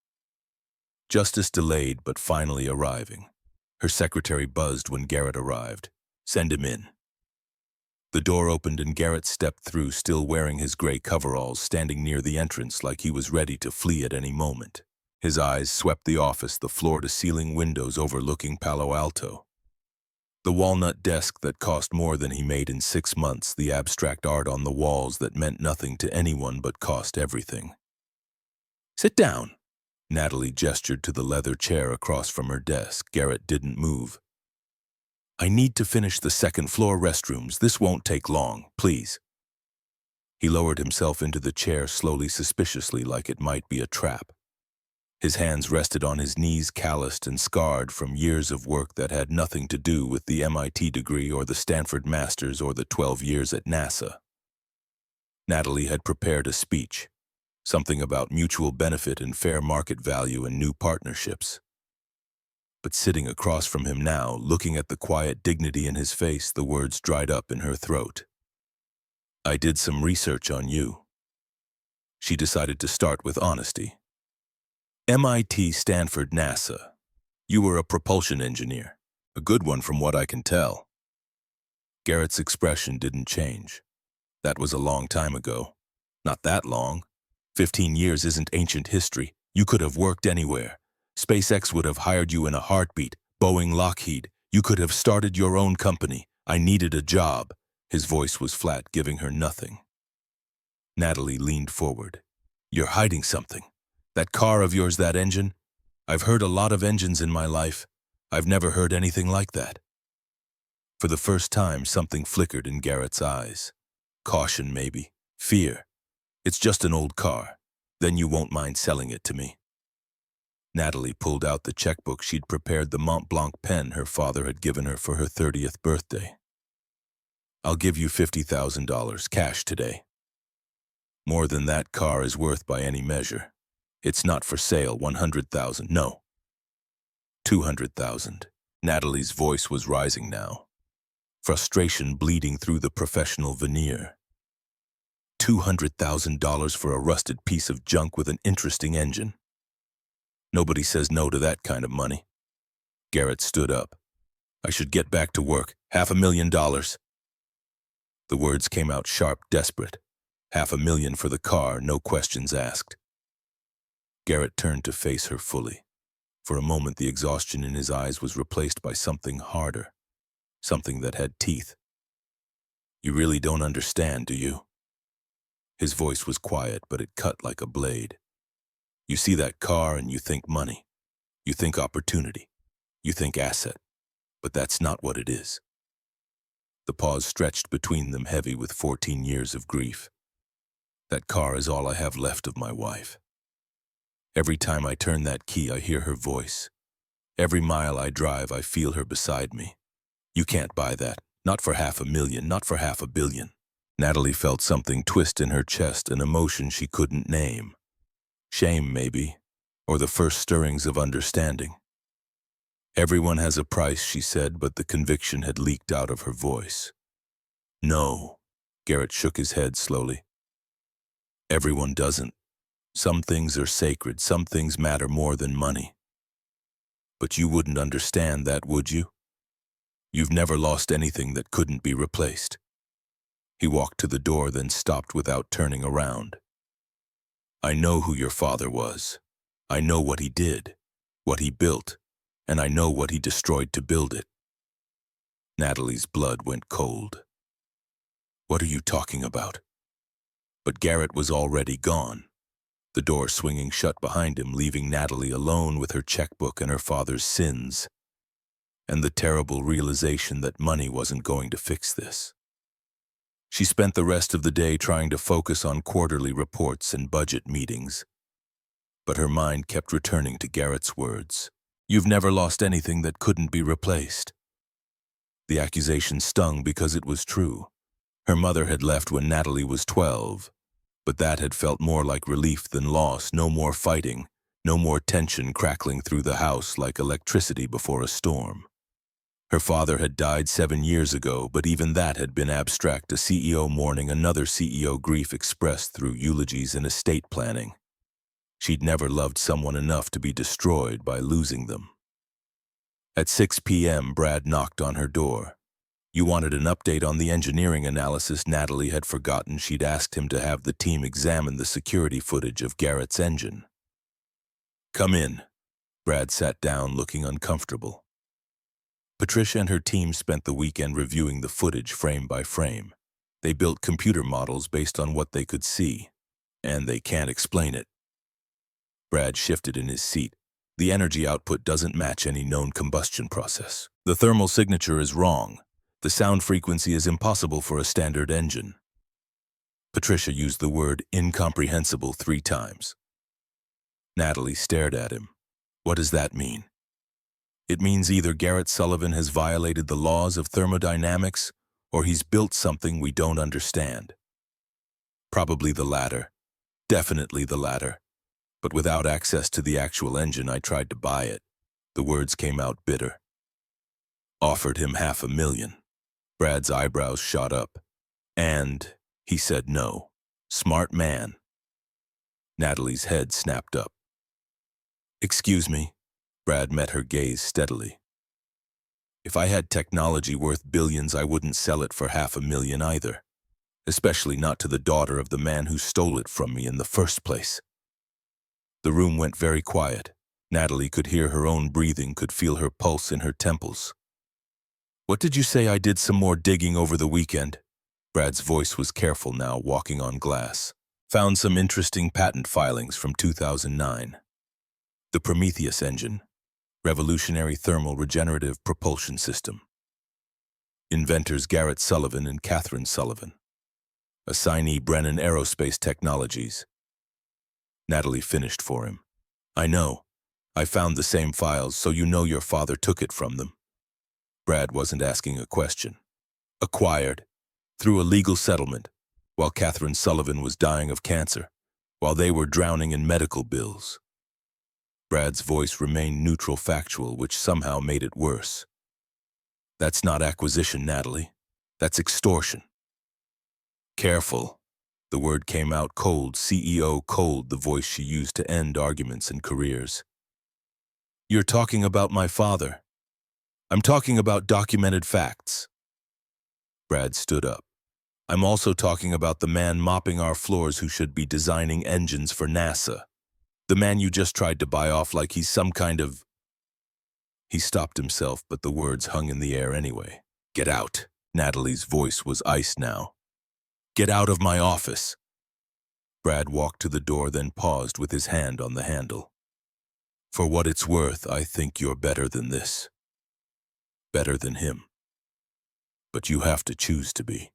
Justice delayed, but finally arriving. Her secretary buzzed when Garrett arrived. Send him in. The door opened and Garrett stepped through, still wearing his gray coveralls, standing near the entrance like he was ready to flee at any moment. His eyes swept the office, the floor-to-ceiling windows overlooking Palo Alto. The walnut desk that cost more than he made in 6 months, the abstract art on the walls that meant nothing to anyone but cost everything. Sit down. Natalie gestured to the leather chair across from her desk. Garrett didn't move. I need to finish the second-floor restrooms. This won't take long, please. He lowered himself into the chair slowly, suspiciously, like it might be a trap. His hands rested on his knees, calloused and scarred from years of work that had nothing to do with the MIT degree or the Stanford Masters or the 12 years at NASA. Natalie had prepared a speech. Something about mutual benefit and fair market value and new partnerships. But sitting across from him now, looking at the quiet dignity in his face, the words dried up in her throat. I did some research on you. She decided to start with honesty. MIT, Stanford, NASA. You were a propulsion engineer. A good one from what I can tell. Garrett's expression didn't change. That was a long time ago. Not that long. 15 years isn't ancient history. You could have worked anywhere. SpaceX would have hired you in a heartbeat. Boeing, Lockheed. You could have started your own company. I needed a job. His voice was flat, giving her nothing. Natalie leaned forward. You're hiding something. That car of yours, that engine? I've heard a lot of engines in my life. I've never heard anything like that. For the first time, something flickered in Garrett's eyes. Caution, maybe. Fear. It's just an old car. Then you won't mind selling it to me. Natalie pulled out the checkbook she'd prepared, the Mont Blanc pen her father had given her for her 30th birthday. I'll give you $50,000 cash today. More than that car is worth by any measure. It's not for sale. 100,000. No. 200,000. Natalie's voice was rising now. Frustration bleeding through the professional veneer. $200,000 for a rusted piece of junk with an interesting engine. Nobody says no to that kind of money. Garrett stood up. I should get back to work. $500,000. The words came out sharp, desperate. $500,000 for the car, no questions asked. Garrett turned to face her fully. For a moment, the exhaustion in his eyes was replaced by something harder, something that had teeth. You really don't understand, do you? His voice was quiet, but it cut like a blade. You see that car and you think money. You think opportunity. You think asset. But that's not what it is. The pause stretched between them, heavy with 14 years of grief. That car is all I have left of my wife. Every time I turn that key, I hear her voice. Every mile I drive, I feel her beside me. You can't buy that. Not for $500,000, not for $500 million. Natalie felt something twist in her chest, an emotion she couldn't name. Shame, maybe, or the first stirrings of understanding. Everyone has a price, she said, but the conviction had leaked out of her voice. No, Garrett shook his head slowly. Everyone doesn't. Some things are sacred, some things matter more than money. But you wouldn't understand that, would you? You've never lost anything that couldn't be replaced. He walked to the door, then stopped without turning around. I know who your father was. I know what he did, what he built, and I know what he destroyed to build it. Natalie's blood went cold. What are you talking about? But Garrett was already gone, the door swinging shut behind him, leaving Natalie alone with her checkbook and her father's sins, and the terrible realization that money wasn't going to fix this. She spent the rest of the day trying to focus on quarterly reports and budget meetings, but her mind kept returning to Garrett's words. You've never lost anything that couldn't be replaced. The accusation stung because it was true. Her mother had left when Natalie was 12, but that had felt more like relief than loss. No more fighting, no more tension crackling through the house like electricity before a storm. Her father had died 7 years ago, but even that had been abstract, a CEO mourning another CEO, grief expressed through eulogies and estate planning. She'd never loved someone enough to be destroyed by losing them. At 6 p.m., Brad knocked on her door. You wanted an update on the engineering analysis. Natalie had forgotten she'd asked him to have the team examine the security footage of Garrett's engine. Come in. Brad sat down, looking uncomfortable. Patricia and her team spent the weekend reviewing the footage frame by frame. They built computer models based on what they could see, and they can't explain it. Brad shifted in his seat. The energy output doesn't match any known combustion process. The thermal signature is wrong. The sound frequency is impossible for a standard engine. Patricia used the word incomprehensible 3 times. Natalie stared at him. What does that mean? It means either Garrett Sullivan has violated the laws of thermodynamics, or he's built something we don't understand. Probably the latter. Definitely the latter. But without access to the actual engine, I tried to buy it. The words came out bitter. Offered him $500,000. Brad's eyebrows shot up. And he said no. Smart man. Natalie's head snapped up. Excuse me. Brad met her gaze steadily. If I had technology worth billions, I wouldn't sell it for $500,000 either. Especially not to the daughter of the man who stole it from me in the first place. The room went very quiet. Natalie could hear her own breathing, could feel her pulse in her temples. What did you say? I did some more digging over the weekend. Brad's voice was careful now, walking on glass. Found some interesting patent filings from 2009. The Prometheus engine. Revolutionary thermal regenerative propulsion system. Inventors Garrett Sullivan and Catherine Sullivan. Assignee Brennan Aerospace Technologies. Natalie finished for him. I know. I found the same files, so you know your father took it from them. Brad wasn't asking a question. Acquired. Through a legal settlement, while Catherine Sullivan was dying of cancer, while they were drowning in medical bills. Brad's voice remained neutral, factual, which somehow made it worse. That's not acquisition, Natalie. That's extortion. Careful. The word came out cold, CEO cold, the voice she used to end arguments and careers. You're talking about my father. I'm talking about documented facts. Brad stood up. I'm also talking about the man mopping our floors who should be designing engines for NASA. The man you just tried to buy off like he's some kind of... He stopped himself, but the words hung in the air anyway. Get out. Natalie's voice was ice now. Get out of my office. Brad walked to the door, then paused with his hand on the handle. For what it's worth, I think you're better than this. better than him. But you have to choose to be.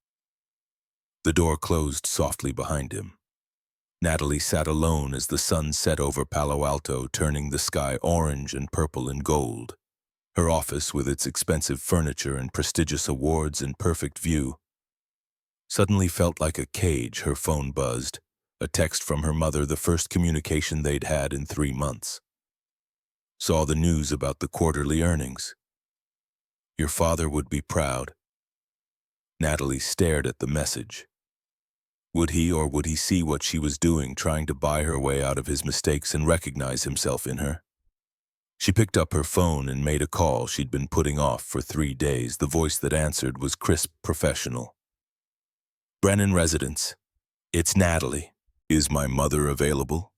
The door closed softly behind him. Natalie sat alone as the sun set over Palo Alto, turning the sky orange and purple and gold. Her office, with its expensive furniture and prestigious awards in perfect view, suddenly felt like a cage. Her phone buzzed, a text from her mother, the first communication they'd had in 3 months. Saw the news about the quarterly earnings. Your father would be proud. Natalie stared at the message. Would he, or would he see what she was doing, trying to buy her way out of his mistakes and recognize himself in her? She picked up her phone and made a call she'd been putting off for 3 days. The voice that answered was crisp, professional. Brennan residence. It's Natalie. Is my mother available?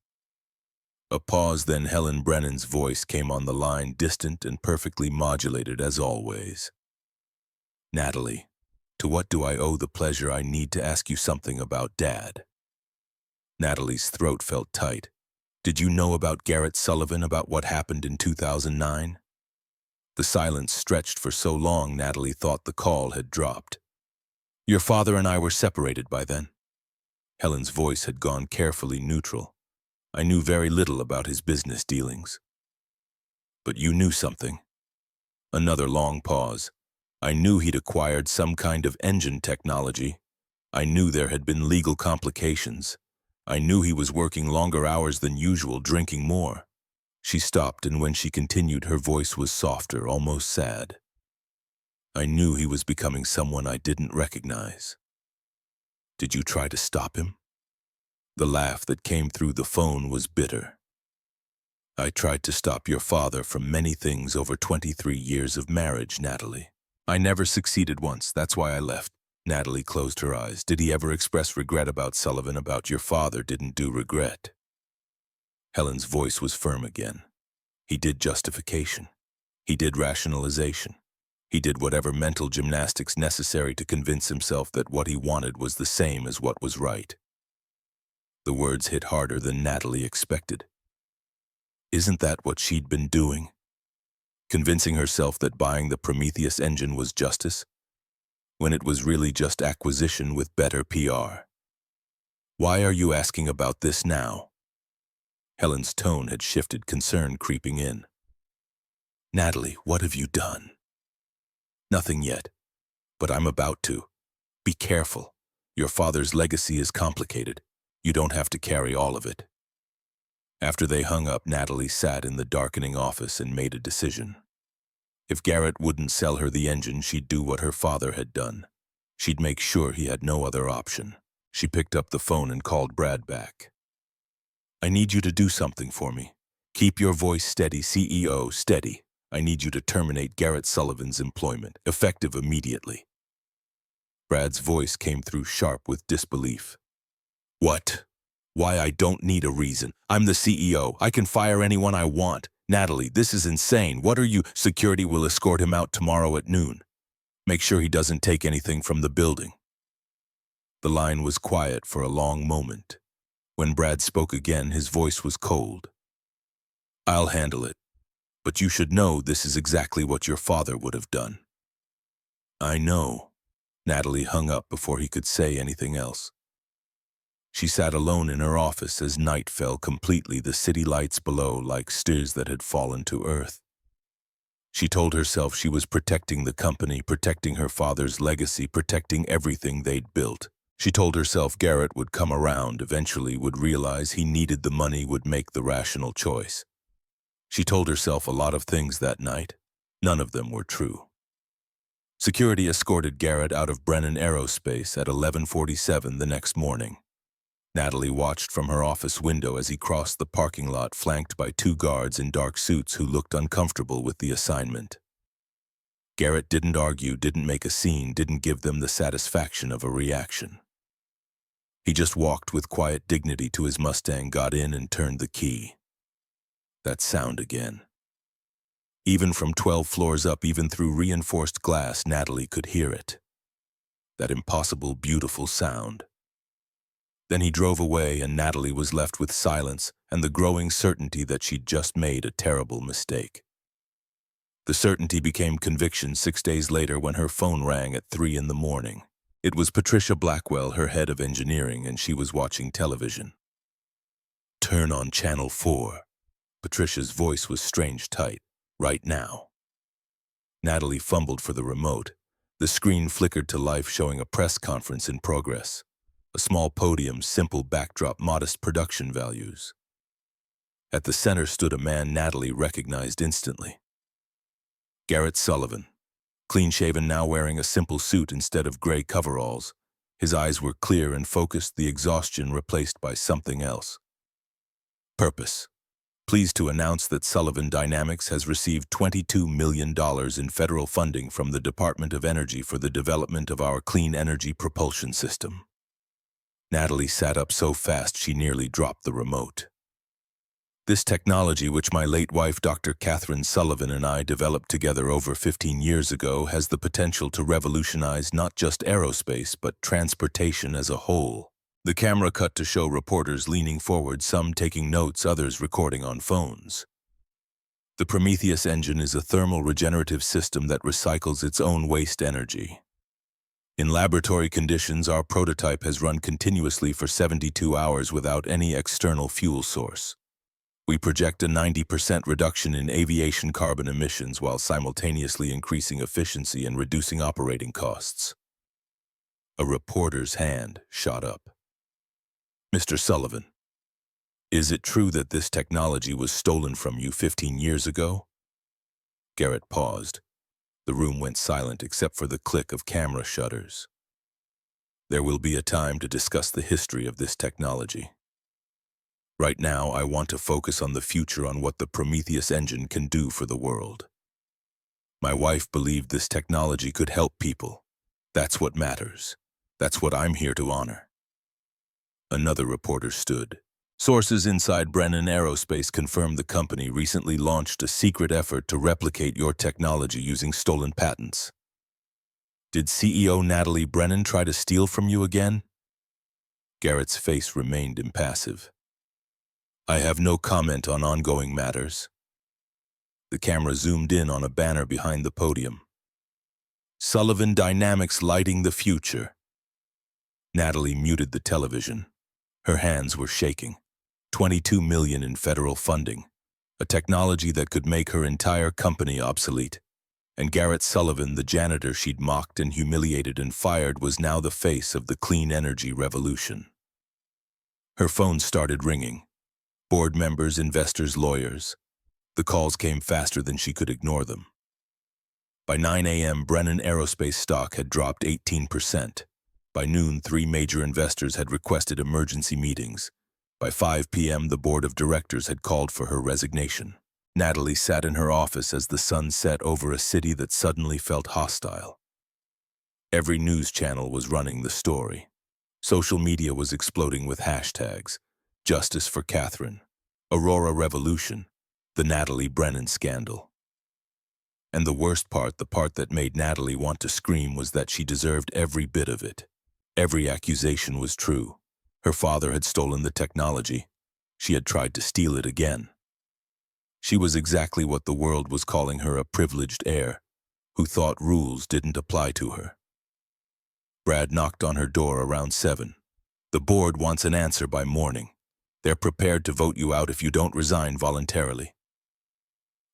A pause, then Helen Brennan's voice came on the line, distant and perfectly modulated as always. Natalie, to what do I owe the pleasure? I need to ask you something about Dad. Natalie's throat felt tight. Did you know about Garrett Sullivan, about what happened in 2009? The silence stretched for so long Natalie thought the call had dropped. Your father and I were separated by then. Helen's voice had gone carefully neutral. I knew very little about his business dealings. But you knew something. Another long pause. I knew he'd acquired some kind of engine technology. I knew there had been legal complications. I knew he was working longer hours than usual, drinking more. She stopped, and when she continued, her voice was softer, almost sad. I knew he was becoming someone I didn't recognize. Did you try to stop him? The laugh that came through the phone was bitter. I tried to stop your father from many things over 23 years of marriage, Natalie. I never succeeded once, that's why I left. Natalie closed her eyes. Did he ever express regret about Sullivan? About your father didn't do regret. Helen's voice was firm again. He did justification. He did rationalization. He did whatever mental gymnastics necessary to convince himself that what he wanted was the same as what was right. The words hit harder than Natalie expected. Isn't that what she'd been doing? Convincing herself that buying the Prometheus engine was justice, when it was really just acquisition with better PR. Why are you asking about this now? Helen's tone had shifted, concern creeping in. Natalie, what have you done? Nothing yet, but I'm about to. Be careful. Your father's legacy is complicated. You don't have to carry all of it. After they hung up, Natalie sat in the darkening office and made a decision. If Garrett wouldn't sell her the engine, she'd do what her father had done. She'd make sure he had no other option. She picked up the phone and called Brad back. I need you to do something for me. Keep your voice steady, CEO, steady. I need you to terminate Garrett Sullivan's employment, effective immediately. Brad's voice came through sharp with disbelief. What? Why? I don't need a reason. I'm the CEO. I can fire anyone I want. Natalie, this is insane. What are you? Security will escort him out tomorrow at noon. Make sure he doesn't take anything from the building. The line was quiet for a long moment. When Brad spoke again, his voice was cold. I'll handle it, but you should know this is exactly what your father would have done. I know. Natalie hung up before he could say anything else. She sat alone in her office as night fell completely, the city lights below like stars that had fallen to earth. She told herself she was protecting the company, protecting her father's legacy, protecting everything they'd built. She told herself Garrett would come around, eventually would realize he needed the money, would make the rational choice. She told herself a lot of things that night. None of them were true. Security escorted Garrett out of Brennan Aerospace at 11:47 the next morning. Natalie watched from her office window as he crossed the parking lot, flanked by 2 guards in dark suits who looked uncomfortable with the assignment. Garrett didn't argue, didn't make a scene, didn't give them the satisfaction of a reaction. He just walked with quiet dignity to his Mustang, got in and turned the key. That sound again. Even from 12 floors up, even through reinforced glass, Natalie could hear it. That impossible, beautiful sound. Then he drove away, and Natalie was left with silence and the growing certainty that she'd just made a terrible mistake. The certainty became conviction 6 days later when her phone rang at 3 in the morning. It was Patricia Blackwell, her head of engineering, and she was watching television. "Turn on Channel 4. Patricia's voice was strange tight. "Right now." Natalie fumbled for the remote. The screen flickered to life, showing a press conference in progress. A small podium, simple backdrop, modest production values. At the center stood a man Natalie recognized instantly. Garrett Sullivan. Clean-shaven, now wearing a simple suit instead of gray coveralls. His eyes were clear and focused, the exhaustion replaced by something else. Purpose. Pleased to announce that Sullivan Dynamics has received $22 million in federal funding from the Department of Energy for the development of our clean energy propulsion system. Natalie sat up so fast she nearly dropped the remote. This technology, which my late wife, Dr. Catherine Sullivan, and I developed together over 15 years ago, has the potential to revolutionize not just aerospace, but transportation as a whole. The camera cut to show reporters leaning forward, some taking notes, others recording on phones. The Prometheus engine is a thermal regenerative system that recycles its own waste energy. In laboratory conditions, our prototype has run continuously for 72 hours without any external fuel source. We project a 90% reduction in aviation carbon emissions while simultaneously increasing efficiency and reducing operating costs. A reporter's hand shot up. "Mr. Sullivan, is it true that this technology was stolen from you 15 years ago?" Garrett paused. The room went silent except for the click of camera shutters. "There will be a time to discuss the history of this technology. Right now, I want to focus on the future, on what the Prometheus engine can do for the world. My wife believed this technology could help people. That's what matters. That's what I'm here to honor." Another reporter stood. "Sources inside Brennan Aerospace confirmed the company recently launched a secret effort to replicate your technology using stolen patents. Did CEO Natalie Brennan try to steal from you again?" Garrett's face remained impassive. "I have no comment on ongoing matters." The camera zoomed in on a banner behind the podium. "Sullivan Dynamics, lighting the future." Natalie muted the television. Her hands were shaking. $22 million in federal funding. A technology that could make her entire company obsolete. And Garrett Sullivan, the janitor she'd mocked and humiliated and fired, was now the face of the clean energy revolution. Her phone started ringing. Board members, investors, lawyers. The calls came faster than she could ignore them. By 9 a.m., Brennan Aerospace stock had dropped 18%. By noon, 3 major investors had requested emergency meetings. By 5 p.m., the board of directors had called for her resignation. Natalie sat in her office as the sun set over a city that suddenly felt hostile. Every news channel was running the story. Social media was exploding with hashtags: Justice for Catherine, Aurora Revolution, the Natalie Brennan scandal. And the worst part, the part that made Natalie want to scream, was that she deserved every bit of it. Every accusation was true. Her father had stolen the technology. She had tried to steal it again. She was exactly what the world was calling her: a privileged heir, who thought rules didn't apply to her. Brad knocked on her door around 7. "The board wants an answer by morning. They're prepared to vote you out if you don't resign voluntarily."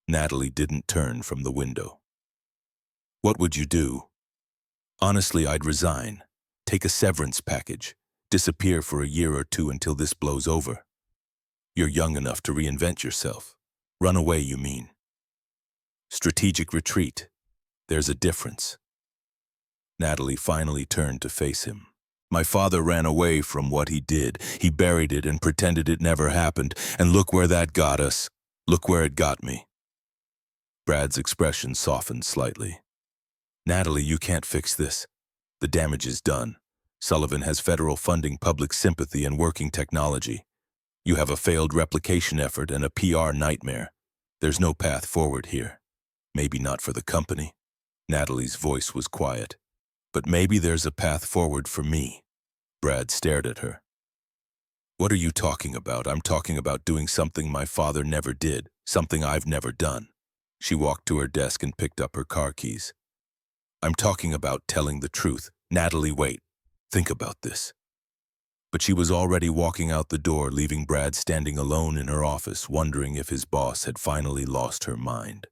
Natalie didn't turn from the window. "What would you do?" "Honestly, I'd resign. Take a severance package. Disappear for a year or two until this blows over. You're young enough to reinvent yourself. Run away, you mean?" "Strategic retreat. There's a difference." Natalie finally turned to face him. "My father ran away from what he did. He buried it and pretended it never happened. And look where that got us. Look where it got me." Brad's expression softened slightly. "Natalie, you can't fix this. The damage is done. Sullivan has federal funding, public sympathy, and working technology. You have a failed replication effort and a PR nightmare. There's no path forward here. Maybe not for the company." Natalie's voice was quiet. "But maybe there's a path forward for me." Brad stared at her. "What are you talking about?" "I'm talking about doing something my father never did, something I've never done. She walked to her desk and picked up her car keys. I'm talking about telling the truth. Natalie, wait. Think about this. But she was already walking out the door, leaving Brad standing alone in her office, wondering if his boss had finally lost her mind.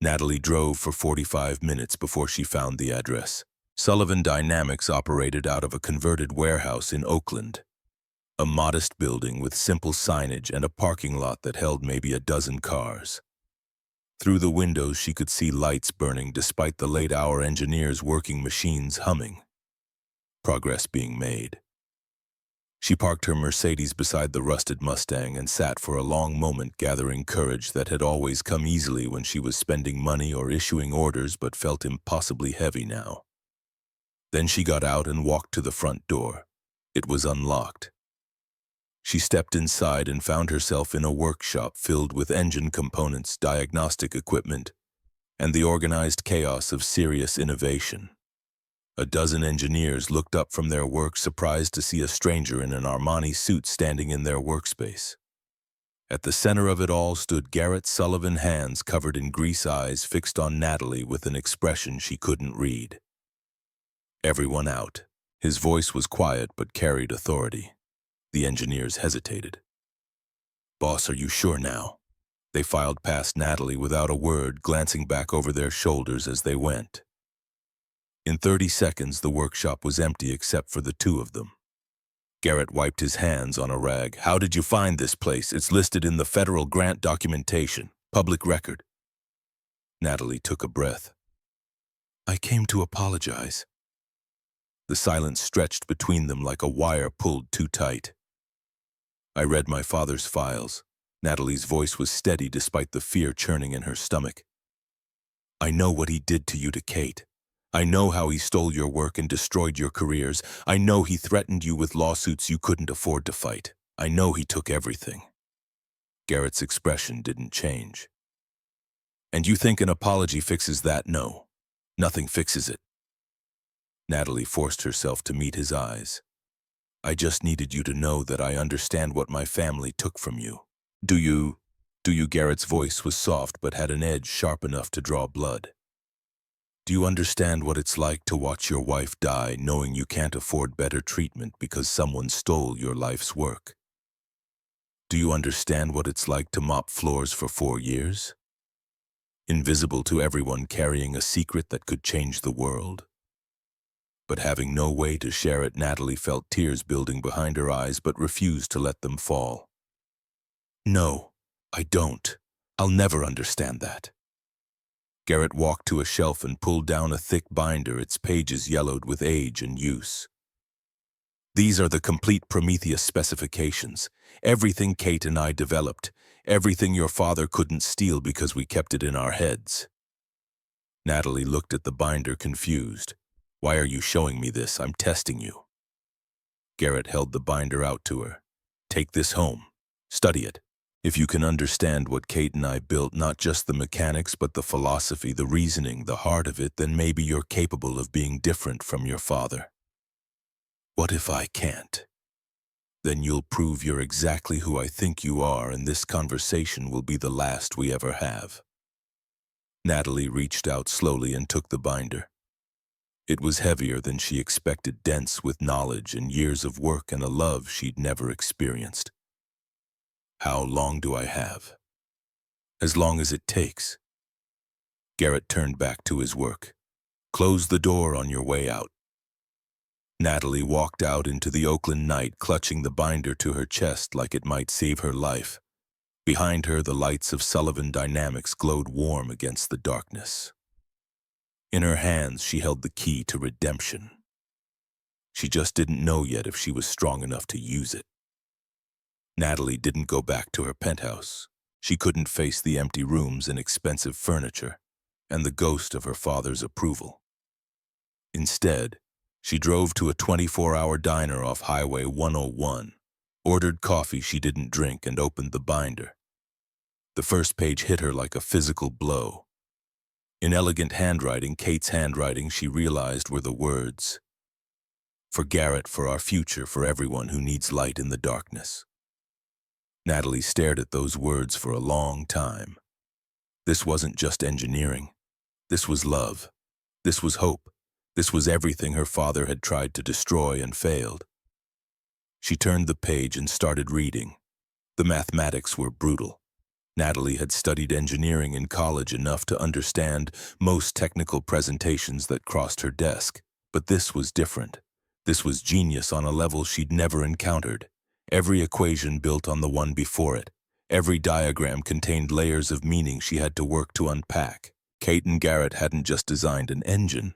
Natalie drove for 45 minutes before she found the address. Sullivan Dynamics operated out of a converted warehouse in Oakland, a modest building with simple signage and a parking lot that held maybe a dozen cars. Through the windows, she could see lights burning despite the late-hour engineers working machines humming. Progress being made. She parked her Mercedes beside the rusted Mustang and sat for a long moment, gathering courage that had always come easily when she was spending money or issuing orders but felt impossibly heavy now. Then she got out and walked to the front door. It was unlocked. She stepped inside and found herself in a workshop filled with engine components, diagnostic equipment, and the organized chaos of serious innovation. A dozen engineers looked up from their work, surprised to see a stranger in an Armani suit standing in their workspace. At the center of it all stood Garrett Sullivan, hands covered in grease, eyes fixed on Natalie with an expression she couldn't read. Everyone out. His voice was quiet but carried authority. The engineers hesitated. Boss, are you sure now? They filed past Natalie without a word, glancing back over their shoulders as they went. In 30 seconds, the workshop was empty except for the two of them. Garrett wiped his hands on a rag. How did you find this place? It's listed in the federal grant documentation. Public record. Natalie took a breath. I came to apologize. The silence stretched between them like a wire pulled too tight. I read my father's files. Natalie's voice was steady despite the fear churning in her stomach. I know what he did to you, to Kate. I know how he stole your work and destroyed your careers. I know he threatened you with lawsuits you couldn't afford to fight. I know he took everything. Garrett's expression didn't change. And you think an apology fixes that? No. Nothing fixes it. Natalie forced herself to meet his eyes. I just needed you to know that I understand what my family took from you. Do you? Garrett's voice was soft but had an edge sharp enough to draw blood. Do you understand what it's like to watch your wife die knowing you can't afford better treatment because someone stole your life's work? Do you understand what it's like to mop floors for 4 years? Invisible to everyone, carrying a secret that could change the world? But having no way to share it, Natalie felt tears building behind her eyes but refused to let them fall. No, I don't. I'll never understand that. Garrett walked to a shelf and pulled down a thick binder, its pages yellowed with age and use. These are the complete Prometheus specifications. Everything Kate and I developed. Everything your father couldn't steal because we kept it in our heads. Natalie looked at the binder, confused. Why are you showing me this? I'm testing you. Garrett held the binder out to her. Take this home. Study it. If you can understand what Kate and I built, not just the mechanics, but the philosophy, the reasoning, the heart of it, then maybe you're capable of being different from your father. What if I can't? Then you'll prove you're exactly who I think you are, and this conversation will be the last we ever have. Natalie reached out slowly and took the binder. It was heavier than she expected, dense with knowledge and years of work and a love she'd never experienced. How long do I have? As long as it takes. Garrett turned back to his work. Close the door on your way out. Natalie walked out into the Oakland night, clutching the binder to her chest like it might save her life. Behind her, the lights of Sullivan Dynamics glowed warm against the darkness. In her hands, she held the key to redemption. She just didn't know yet if she was strong enough to use it. Natalie didn't go back to her penthouse. She couldn't face the empty rooms and expensive furniture, and the ghost of her father's approval. Instead, she drove to a 24-hour diner off Highway 101, ordered coffee she didn't drink, and opened the binder. The first page hit her like a physical blow. In elegant handwriting, Kate's handwriting, she realized were the words, "For Garrett, for our future, for everyone who needs light in the darkness." Natalie stared at those words for a long time. This wasn't just engineering. This was love. This was hope. This was everything her father had tried to destroy and failed. She turned the page and started reading. The mathematics were brutal. Natalie had studied engineering in college enough to understand most technical presentations that crossed her desk. But this was different. This was genius on a level she'd never encountered. Every equation built on the one before it. Every diagram contained layers of meaning she had to work to unpack. Kate and Garrett hadn't just designed an engine.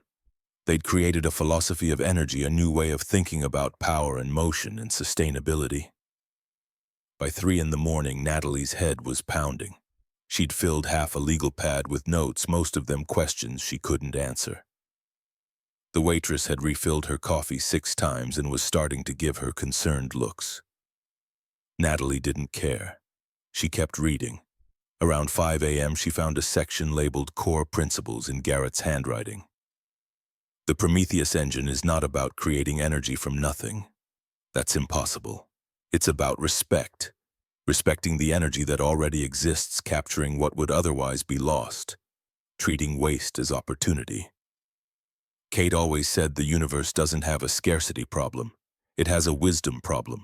They'd created a philosophy of energy, a new way of thinking about power and motion and sustainability. By 3 in the morning, Natalie's head was pounding. She'd filled half a legal pad with notes, most of them questions she couldn't answer. The waitress had refilled her coffee 6 times and was starting to give her concerned looks. Natalie didn't care. She kept reading. Around 5 a.m., she found a section labeled Core Principles in Garrett's handwriting. The Prometheus engine is not about creating energy from nothing. That's impossible. It's about respect. Respecting the energy that already exists, capturing what would otherwise be lost. Treating waste as opportunity. Kate always said the universe doesn't have a scarcity problem. It has a wisdom problem.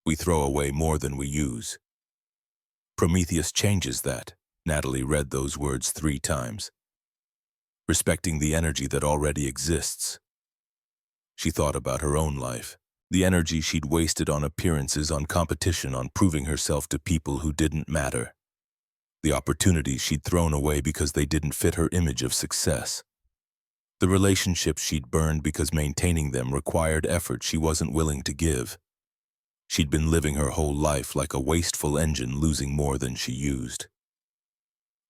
We throw away more than we use. Prometheus changes that. Natalie read those words 3 times. Respecting the energy that already exists. She thought about her own life. The energy she'd wasted on appearances, on competition, on proving herself to people who didn't matter. The opportunities she'd thrown away because they didn't fit her image of success. The relationships she'd burned because maintaining them required effort she wasn't willing to give. She'd been living her whole life like a wasteful engine, losing more than she used.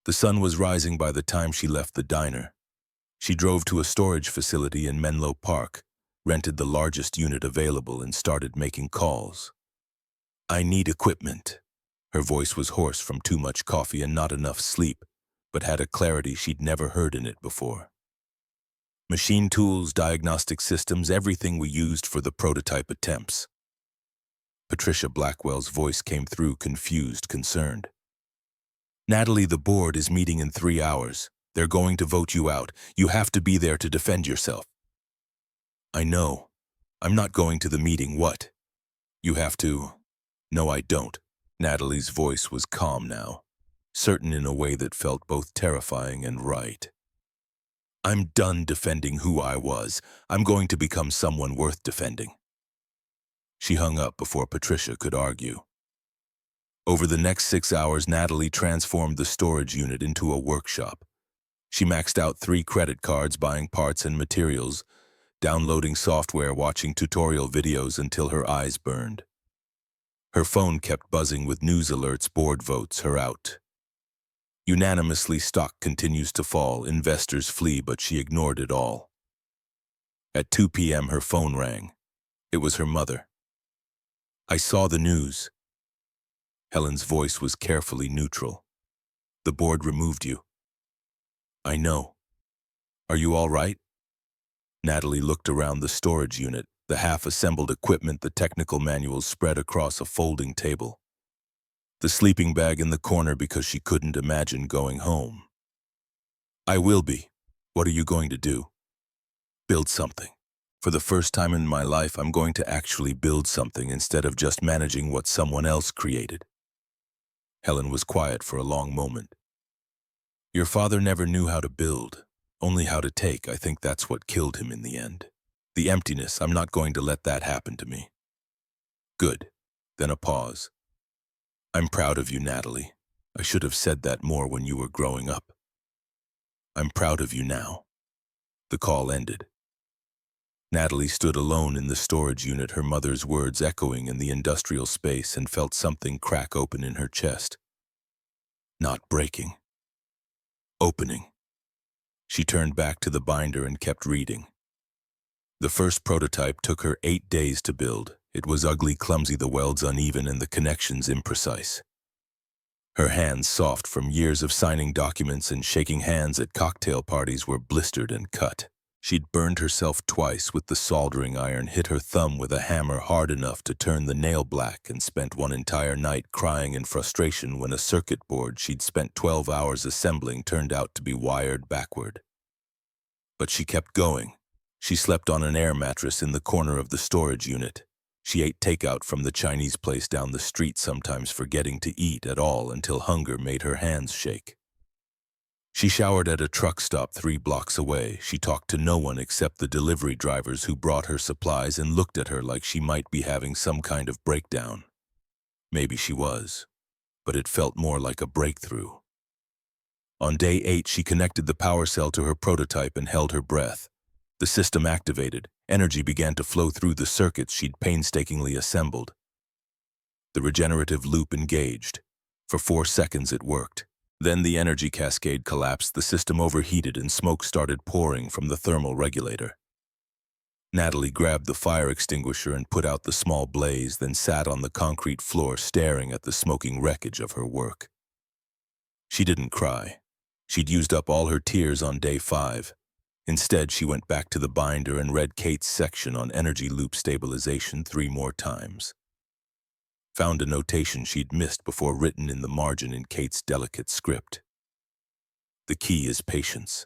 The sun was rising by the time she left the diner. She drove to a storage facility in Menlo Park, rented the largest unit available, and started making calls. "I need equipment." Her voice was hoarse from too much coffee and not enough sleep, but had a clarity she'd never heard in it before. "Machine tools, diagnostic systems, everything we used for the prototype attempts." Patricia Blackwell's voice came through, confused, concerned. "Natalie, the board is meeting in 3 hours. They're going to vote you out. You have to be there to defend yourself." "I know. I'm not going to the meeting. What? You have to." "No, I don't." Natalie's voice was calm now, certain in a way that felt both terrifying and right. "I'm done defending who I was. I'm going to become someone worth defending." She hung up before Patricia could argue. Over the next 6 hours, Natalie transformed the storage unit into a workshop. She maxed out 3 credit cards, buying parts and materials, downloading software, watching tutorial videos until her eyes burned. Her phone kept buzzing with news alerts. Board votes her out. Unanimously, stock continues to fall, investors flee, but she ignored it all. At 2 p.m. her phone rang. It was her mother. "I saw the news." Helen's voice was carefully neutral. "The board removed you." "I know. Are you all right?" Natalie looked around the storage unit, the half-assembled equipment, the technical manuals spread across a folding table. The sleeping bag in the corner because she couldn't imagine going home. "I will be. What are you going to do?" "Build something. For the first time in my life, I'm going to actually build something instead of just managing what someone else created." Helen was quiet for a long moment. "Your father never knew how to build, only how to take. I think that's what killed him in the end. The emptiness. I'm not going to let that happen to me." "Good." Then a pause. "I'm proud of you, Natalie. I should have said that more when you were growing up. I'm proud of you now." The call ended. Natalie stood alone in the storage unit, her mother's words echoing in the industrial space, and felt something crack open in her chest. Not breaking. Opening. She turned back to the binder and kept reading. The first prototype took her 8 days to build. It was ugly, clumsy, the welds uneven and the connections imprecise. Her hands, soft from years of signing documents and shaking hands at cocktail parties, were blistered and cut. She'd burned herself twice with the soldering iron, hit her thumb with a hammer hard enough to turn the nail black, and spent one entire night crying in frustration when a circuit board she'd spent 12 hours assembling turned out to be wired backward. But she kept going. She slept on an air mattress in the corner of the storage unit. She ate takeout from the Chinese place down the street, sometimes forgetting to eat at all until hunger made her hands shake. She showered at a truck stop 3 blocks away. She talked to no one except the delivery drivers who brought her supplies and looked at her like she might be having some kind of breakdown. Maybe she was, but it felt more like a breakthrough. On day 8, she connected the power cell to her prototype and held her breath. The system activated. Energy began to flow through the circuits she'd painstakingly assembled. The regenerative loop engaged. For 4 seconds it worked. Then the energy cascade collapsed, the system overheated, and smoke started pouring from the thermal regulator. Natalie grabbed the fire extinguisher and put out the small blaze, then sat on the concrete floor staring at the smoking wreckage of her work. She didn't cry. She'd used up all her tears on day 5. Instead, she went back to the binder and read Kate's section on energy loop stabilization 3 more times. Found a notation she'd missed before, written in the margin in Kate's delicate script. The key is patience.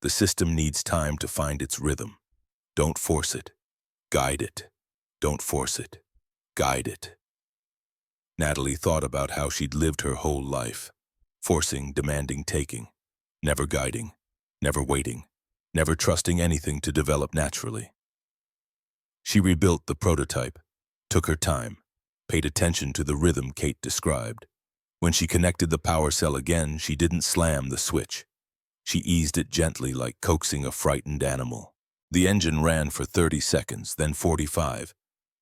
The system needs time to find its rhythm. Don't force it. Guide it. Don't force it. Guide it. Natalie thought about how she'd lived her whole life. Forcing, demanding, taking. Never guiding. Never waiting. Never trusting anything to develop naturally. She rebuilt the prototype. Took her time. Paid attention to the rhythm Kate described. When she connected the power cell again, she didn't slam the switch. She eased it gently, like coaxing a frightened animal. The engine ran for 30 seconds, then 45,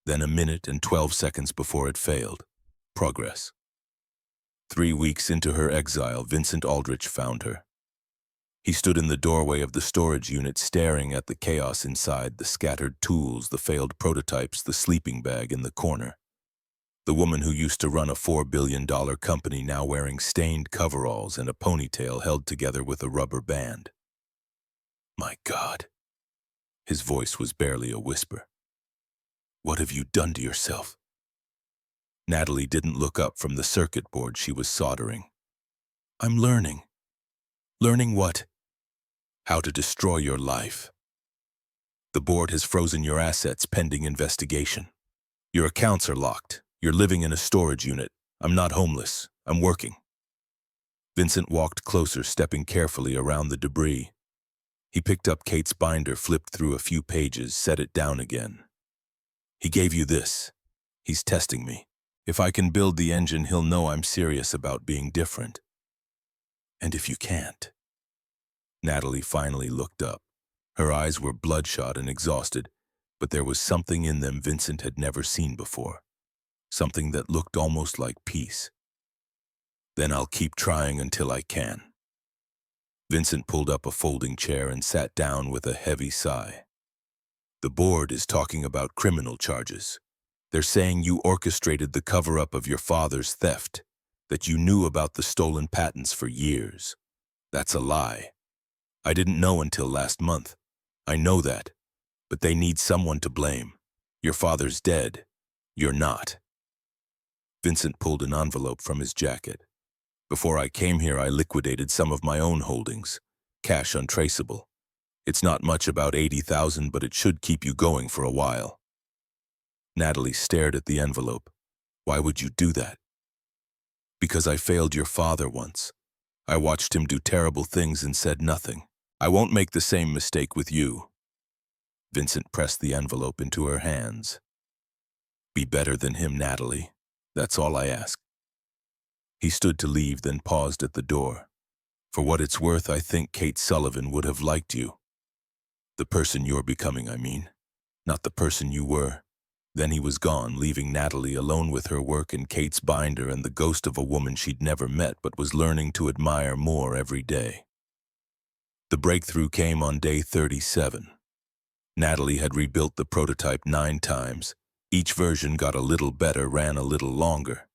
then 1 minute and 12 seconds before it failed. Progress. 3 weeks into her exile, Vincent Aldrich found her. He stood in the doorway of the storage unit, staring at the chaos inside, the scattered tools, the failed prototypes, the sleeping bag in the corner. The woman who used to run a $4 billion company, now wearing stained coveralls and a ponytail held together with a rubber band. My God. His voice was barely a whisper. What have you done to yourself? Natalie didn't look up from the circuit board she was soldering. I'm learning. Learning what? How to destroy your life. The board has frozen your assets pending investigation. Your accounts are locked. You're living in a storage unit. I'm not homeless. I'm working. Vincent walked closer, stepping carefully around the debris. He picked up Kate's binder, flipped through a few pages, set it down again. He gave you this. He's testing me. If I can build the engine, he'll know I'm serious about being different. And if you can't? Natalie finally looked up. Her eyes were bloodshot and exhausted, but there was something in them Vincent had never seen before. Something that looked almost like peace. Then I'll keep trying until I can. Vincent pulled up a folding chair and sat down with a heavy sigh. The board is talking about criminal charges. They're saying you orchestrated the cover-up of your father's theft, that you knew about the stolen patents for years. That's a lie. I didn't know until last month. I know that. But they need someone to blame. Your father's dead. You're not. Vincent pulled an envelope from his jacket. Before I came here, I liquidated some of my own holdings. Cash untraceable. It's not much, about $80,000, but it should keep you going for a while. Natalie stared at the envelope. Why would you do that? Because I failed your father once. I watched him do terrible things and said nothing. I won't make the same mistake with you. Vincent pressed the envelope into her hands. Be better than him, Natalie. That's all I ask. He stood to leave, then paused at the door. For what it's worth, I think Kate Sullivan would have liked you. The person you're becoming, I mean. Not the person you were. Then he was gone, leaving Natalie alone with her work and Kate's binder and the ghost of a woman she'd never met but was learning to admire more every day. The breakthrough came on day 37. Natalie had rebuilt the prototype 9 times. Each version got a little better, ran a little longer.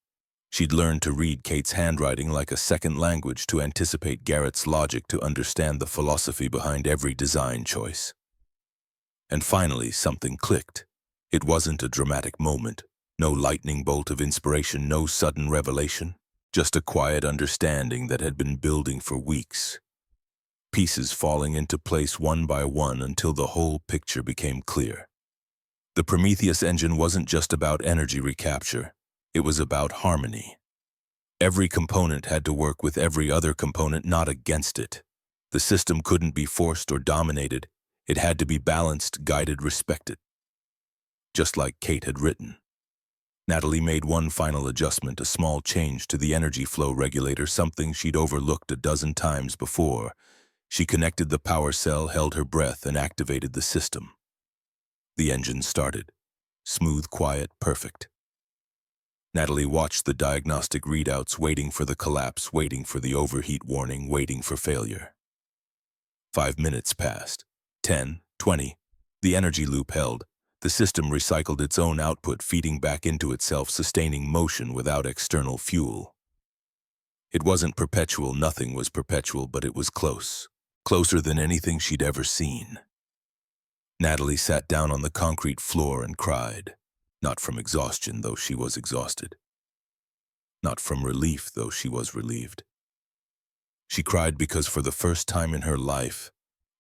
She'd learned to read Kate's handwriting like a second language, to anticipate Garrett's logic, to understand the philosophy behind every design choice. And finally, something clicked. It wasn't a dramatic moment, no lightning bolt of inspiration, no sudden revelation, just a quiet understanding that had been building for weeks. Pieces falling into place one by one until the whole picture became clear. The Prometheus engine wasn't just about energy recapture, it was about harmony. Every component had to work with every other component, not against it. The system couldn't be forced or dominated. It had to be balanced, guided, respected. Just like Kate had written. Natalie made one final adjustment, a small change to the energy flow regulator, something she'd overlooked a dozen times before. She connected the power cell, held her breath, and activated the system. The engine started. Smooth, quiet, perfect. Natalie watched the diagnostic readouts, waiting for the collapse, waiting for the overheat warning, waiting for failure. 5 minutes passed. 10, 20. The energy loop held. The system recycled its own output, feeding back into itself, sustaining motion without external fuel. It wasn't perpetual, nothing was perpetual, but it was close. Closer than anything she'd ever seen. Natalie sat down on the concrete floor and cried. Not from exhaustion, though she was exhausted. Not from relief, though she was relieved. She cried because for the first time in her life,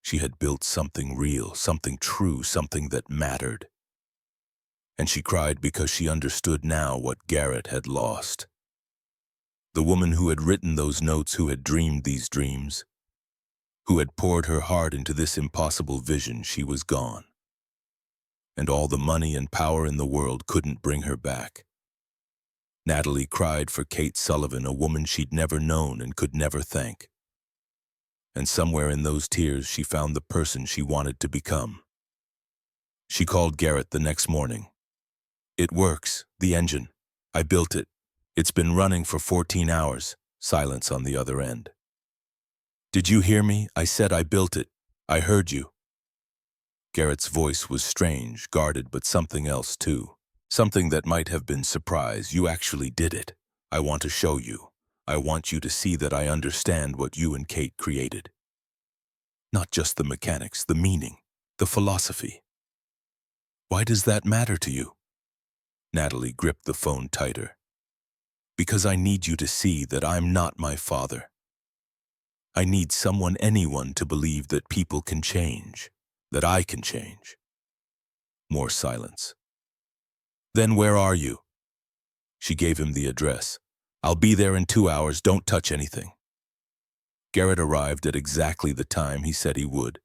she had built something real, something true, something that mattered. And she cried because she understood now what Garrett had lost. The woman who had written those notes, who had dreamed these dreams, who had poured her heart into this impossible vision, she was gone. And all the money and power in the world couldn't bring her back. Natalie cried for Kate Sullivan, a woman she'd never known and could never thank. And somewhere in those tears, she found the person she wanted to become. She called Garrett the next morning. "It works, the engine. I built it. It's been running for 14 hours. Silence on the other end. "Did you hear me? I said I built it. I heard you." Garrett's voice was strange, guarded, but something else too. Something that might have been surprise. "You actually did it. I want to show you. I want you to see that I understand what you and Kate created. Not just the mechanics, the meaning, the philosophy." "Why does that matter to you?" Natalie gripped the phone tighter. "Because I need you to see that I'm not my father. I need someone, anyone, to believe that people can change, that I can change." More silence. "Then where are you?" She gave him the address. "I'll be there in 2 hours, don't touch anything." Garrett arrived at exactly the time he said he would.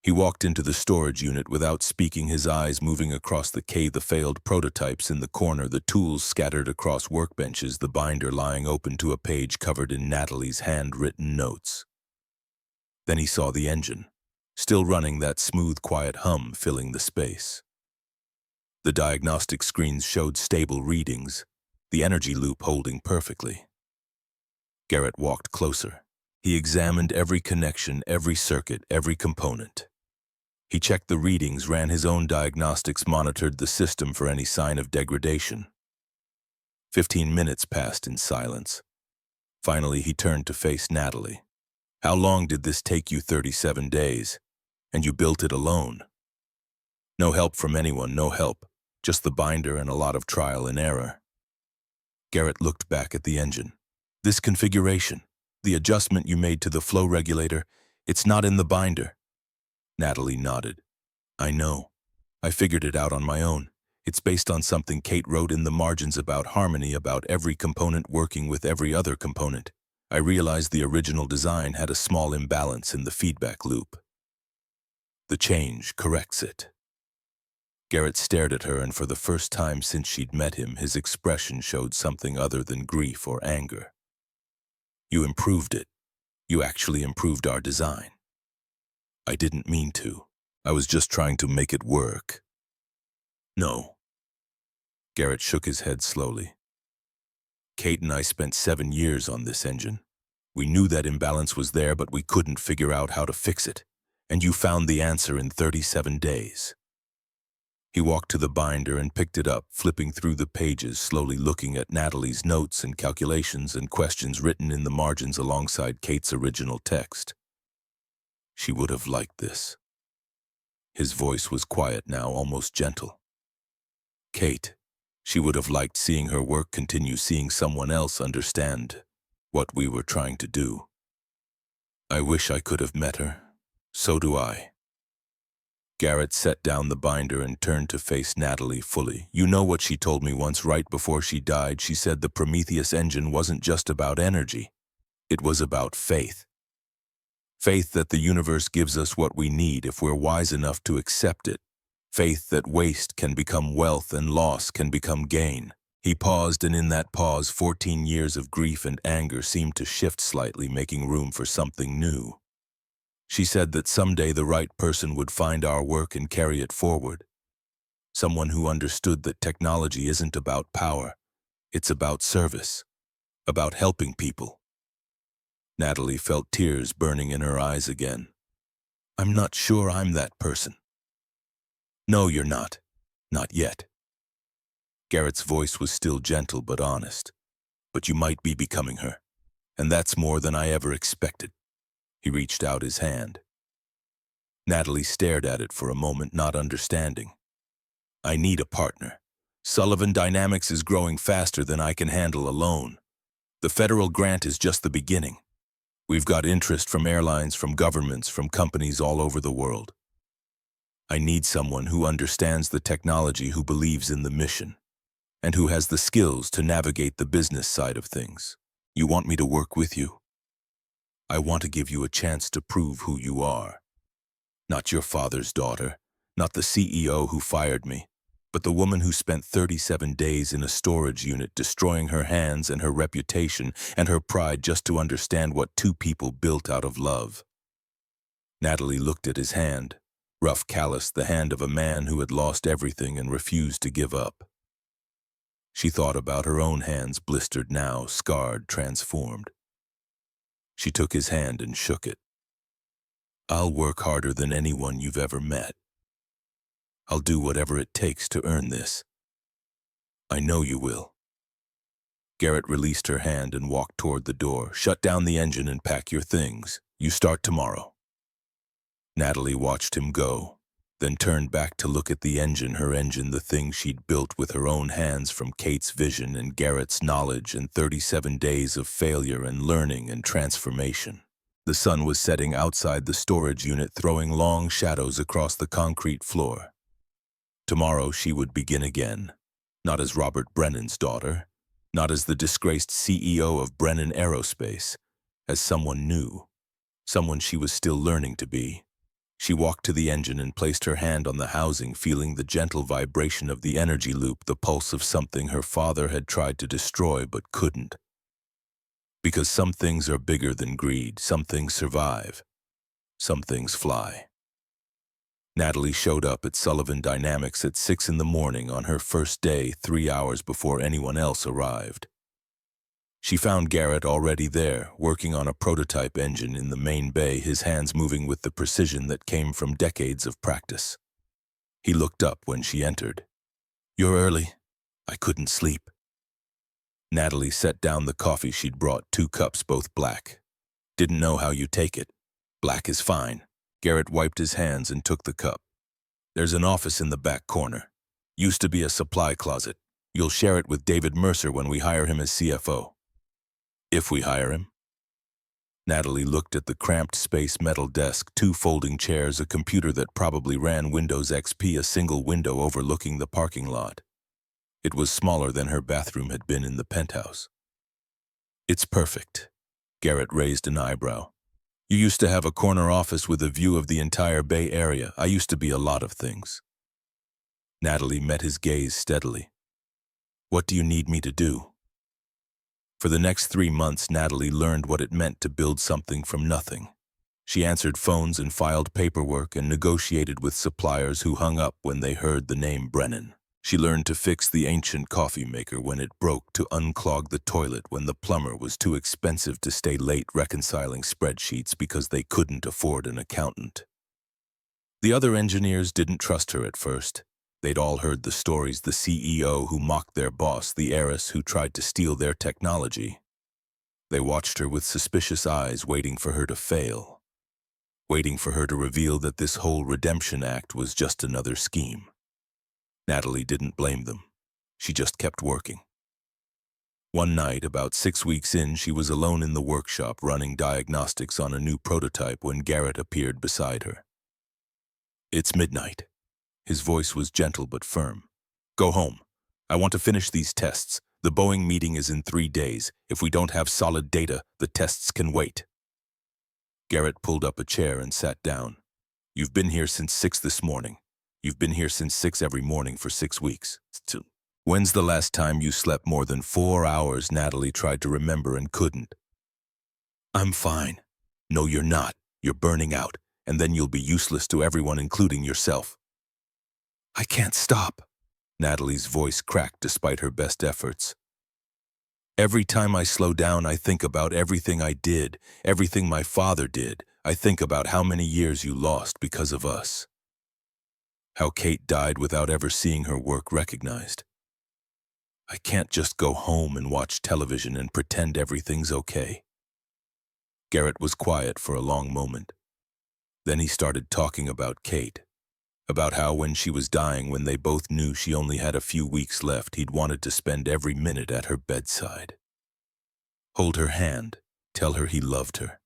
He walked into the storage unit without speaking, his eyes moving across the failed prototypes in the corner, the tools scattered across workbenches, the binder lying open to a page covered in Natalie's handwritten notes. Then he saw the engine, still running, that smooth, quiet hum filling the space. The diagnostic screens showed stable readings, the energy loop holding perfectly. Garrett walked closer. He examined every connection, every circuit, every component. He checked the readings, ran his own diagnostics, monitored the system for any sign of degradation. 15 minutes passed in silence. Finally, he turned to face Natalie. "How long did this take you?" 37 days. "And you built it alone?" "No help from anyone, no help. Just the binder and a lot of trial and error." Garrett looked back at the engine. "This configuration, the adjustment you made to the flow regulator, it's not in the binder." Natalie nodded. "I know. I figured it out on my own. It's based on something Kate wrote in the margins about harmony, about every component working with every other component. I realized the original design had a small imbalance in the feedback loop. The change corrects it." Garrett stared at her, and for the first time since she'd met him, his expression showed something other than grief or anger. "You improved it. You actually improved our design." "I didn't mean to. I was just trying to make it work." "No." Garrett shook his head slowly. "Kate and I spent 7 years on this engine. We knew that imbalance was there, but we couldn't figure out how to fix it. And you found the answer in 37 days. He walked to the binder and picked it up, flipping through the pages, slowly looking at Natalie's notes and calculations and questions written in the margins alongside Kate's original text. She would have liked this. His voice was quiet now, almost gentle. Kate. She would have liked seeing her work continue, seeing someone else understand what we were trying to do. I wish I could have met her. So do I. Garrett set down the binder and turned to face Natalie fully. You know what she told me once, right before she died? She said the Prometheus engine wasn't just about energy. It was about faith. Faith that the universe gives us what we need if we're wise enough to accept it. Faith that waste can become wealth and loss can become gain. He paused, and in that pause, 14 years of grief and anger seemed to shift slightly, making room for something new. She said that someday the right person would find our work and carry it forward. Someone who understood that technology isn't about power. It's about service, about helping people. Natalie felt tears burning in her eyes again. I'm not sure I'm that person. No, you're not. Not yet. Garrett's voice was still gentle but honest. But you might be becoming her, and that's more than I ever expected. He reached out his hand. Natalie stared at it for a moment, not understanding. I need a partner. Sullivan Dynamics is growing faster than I can handle alone. The federal grant is just the beginning. We've got interest from airlines, from governments, from companies all over the world. I need someone who understands the technology, who believes in the mission, and who has the skills to navigate the business side of things. You want me to work with you? I want to give you a chance to prove who you are. Not your father's daughter, not the CEO who fired me, but the woman who spent 37 days in a storage unit destroying her hands and her reputation and her pride just to understand what two people built out of love. Natalie looked at his hand, rough, calloused, the hand of a man who had lost everything and refused to give up. She thought about her own hands, blistered now, scarred, transformed. She took his hand and shook it. I'll work harder than anyone you've ever met. I'll do whatever it takes to earn this. I know you will. Garrett released her hand and walked toward the door. Shut down the engine and pack your things. You start tomorrow. Natalie watched him go, then turned back to look at the engine, her engine, the thing she'd built with her own hands from Kate's vision and Garrett's knowledge and 37 days of failure and learning and transformation. The sun was setting outside the storage unit, throwing long shadows across the concrete floor. Tomorrow she would begin again, not as Robert Brennan's daughter, not as the disgraced CEO of Brennan Aerospace, as someone new, someone she was still learning to be. She walked to the engine and placed her hand on the housing, feeling the gentle vibration of the energy loop, the pulse of something her father had tried to destroy but couldn't. Because some things are bigger than greed, some things survive, some things fly. Natalie showed up at Sullivan Dynamics at 6 in the morning on her first day, 3 hours before anyone else arrived. She found Garrett already there, working on a prototype engine in the main bay, his hands moving with the precision that came from decades of practice. He looked up when she entered. You're early. I couldn't sleep. Natalie set down the coffee she'd brought, 2 cups, both black. Didn't know how you take it. Black is fine. Garrett wiped his hands and took the cup. There's an office in the back corner. Used to be a supply closet. You'll share it with David Mercer when we hire him as CFO. If we hire him. Natalie looked at the cramped space, metal desk, 2 folding chairs, a computer that probably ran Windows XP, a single window overlooking the parking lot. It was smaller than her bathroom had been in the penthouse. It's perfect. Garrett raised an eyebrow. You used to have a corner office with a view of the entire Bay Area. I used to be a lot of things. Natalie met his gaze steadily. What do you need me to do? For the next 3 months, Natalie learned what it meant to build something from nothing. She answered phones and filed paperwork and negotiated with suppliers who hung up when they heard the name Brennan. She learned to fix the ancient coffee maker when it broke, to unclog the toilet when the plumber was too expensive, to stay late reconciling spreadsheets because they couldn't afford an accountant. The other engineers didn't trust her at first. They'd all heard the stories, the CEO who mocked their boss, the heiress who tried to steal their technology. They watched her with suspicious eyes, waiting for her to fail. waiting for her to reveal that this whole redemption act was just another scheme. Natalie didn't blame them. She just kept working. One night, about 6 weeks in, she was alone in the workshop running diagnostics on a new prototype when Garrett appeared beside her. "It's midnight." His voice was gentle but firm. "Go home. I want to finish these tests. The Boeing meeting is in 3 days. If we don't have solid data, the tests can wait." Garrett pulled up a chair and sat down. "You've been here since 6 this morning. You've been here since 6 every morning for 6 weeks. When's the last time you slept more than 4 hours?" Natalie tried to remember and couldn't. "I'm fine." "No, you're not. You're burning out, and then you'll be useless to everyone, including yourself." "I can't stop." Natalie's voice cracked despite her best efforts. "Every time I slow down, I think about everything I did, everything my father did. I think about how many years you lost because of us. How Kate died without ever seeing her work recognized. I can't just go home and watch television and pretend everything's okay." Garrett was quiet for a long moment. Then he started talking about Kate, about how when she was dying, when they both knew she only had a few weeks left, he'd wanted to spend every minute at her bedside. Hold her hand, tell her he loved her,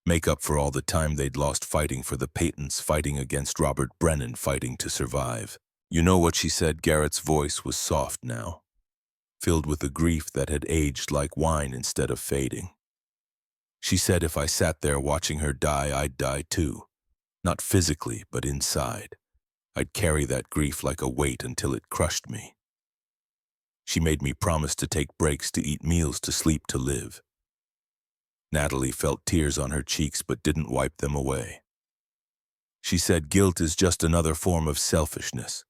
make up for all the time they'd lost fighting for the patents, fighting against Robert Brennan, fighting to survive. "You know what she said?" Garrett's voice was soft now, filled with a grief that had aged like wine instead of fading. "She said if I sat there watching her die, I'd die too. Not physically, but inside. I'd carry that grief like a weight until it crushed me. She made me promise to take breaks, to eat meals, to sleep, to live." Natalie felt tears on her cheeks but didn't wipe them away. "She said guilt is just another form of selfishness.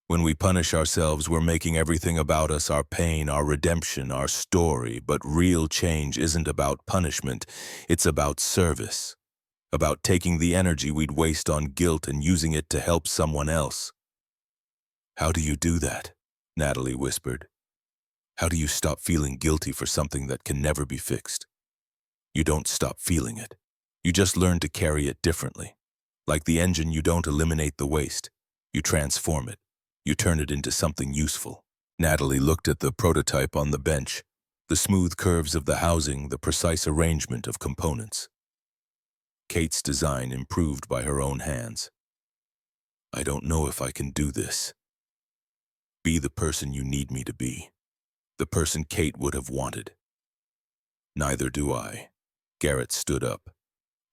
When we punish ourselves, we're making everything about us, our pain, our redemption, our story. But real change isn't about punishment. It's about service. About taking the energy we'd waste on guilt and using it to help someone else." "How do you do that?" Natalie whispered. "How do you stop feeling guilty for something that can never be fixed?" "You don't stop feeling it. You just learn to carry it differently. Like the engine, you don't eliminate the waste. You transform it. You turn it into something useful." Natalie looked at the prototype on the bench, the smooth curves of the housing, the precise arrangement of components. Kate's design improved by her own hands. "I don't know if I can do this." "Be the person you need me to be. The person Kate would have wanted." "Neither do I." Garrett stood up.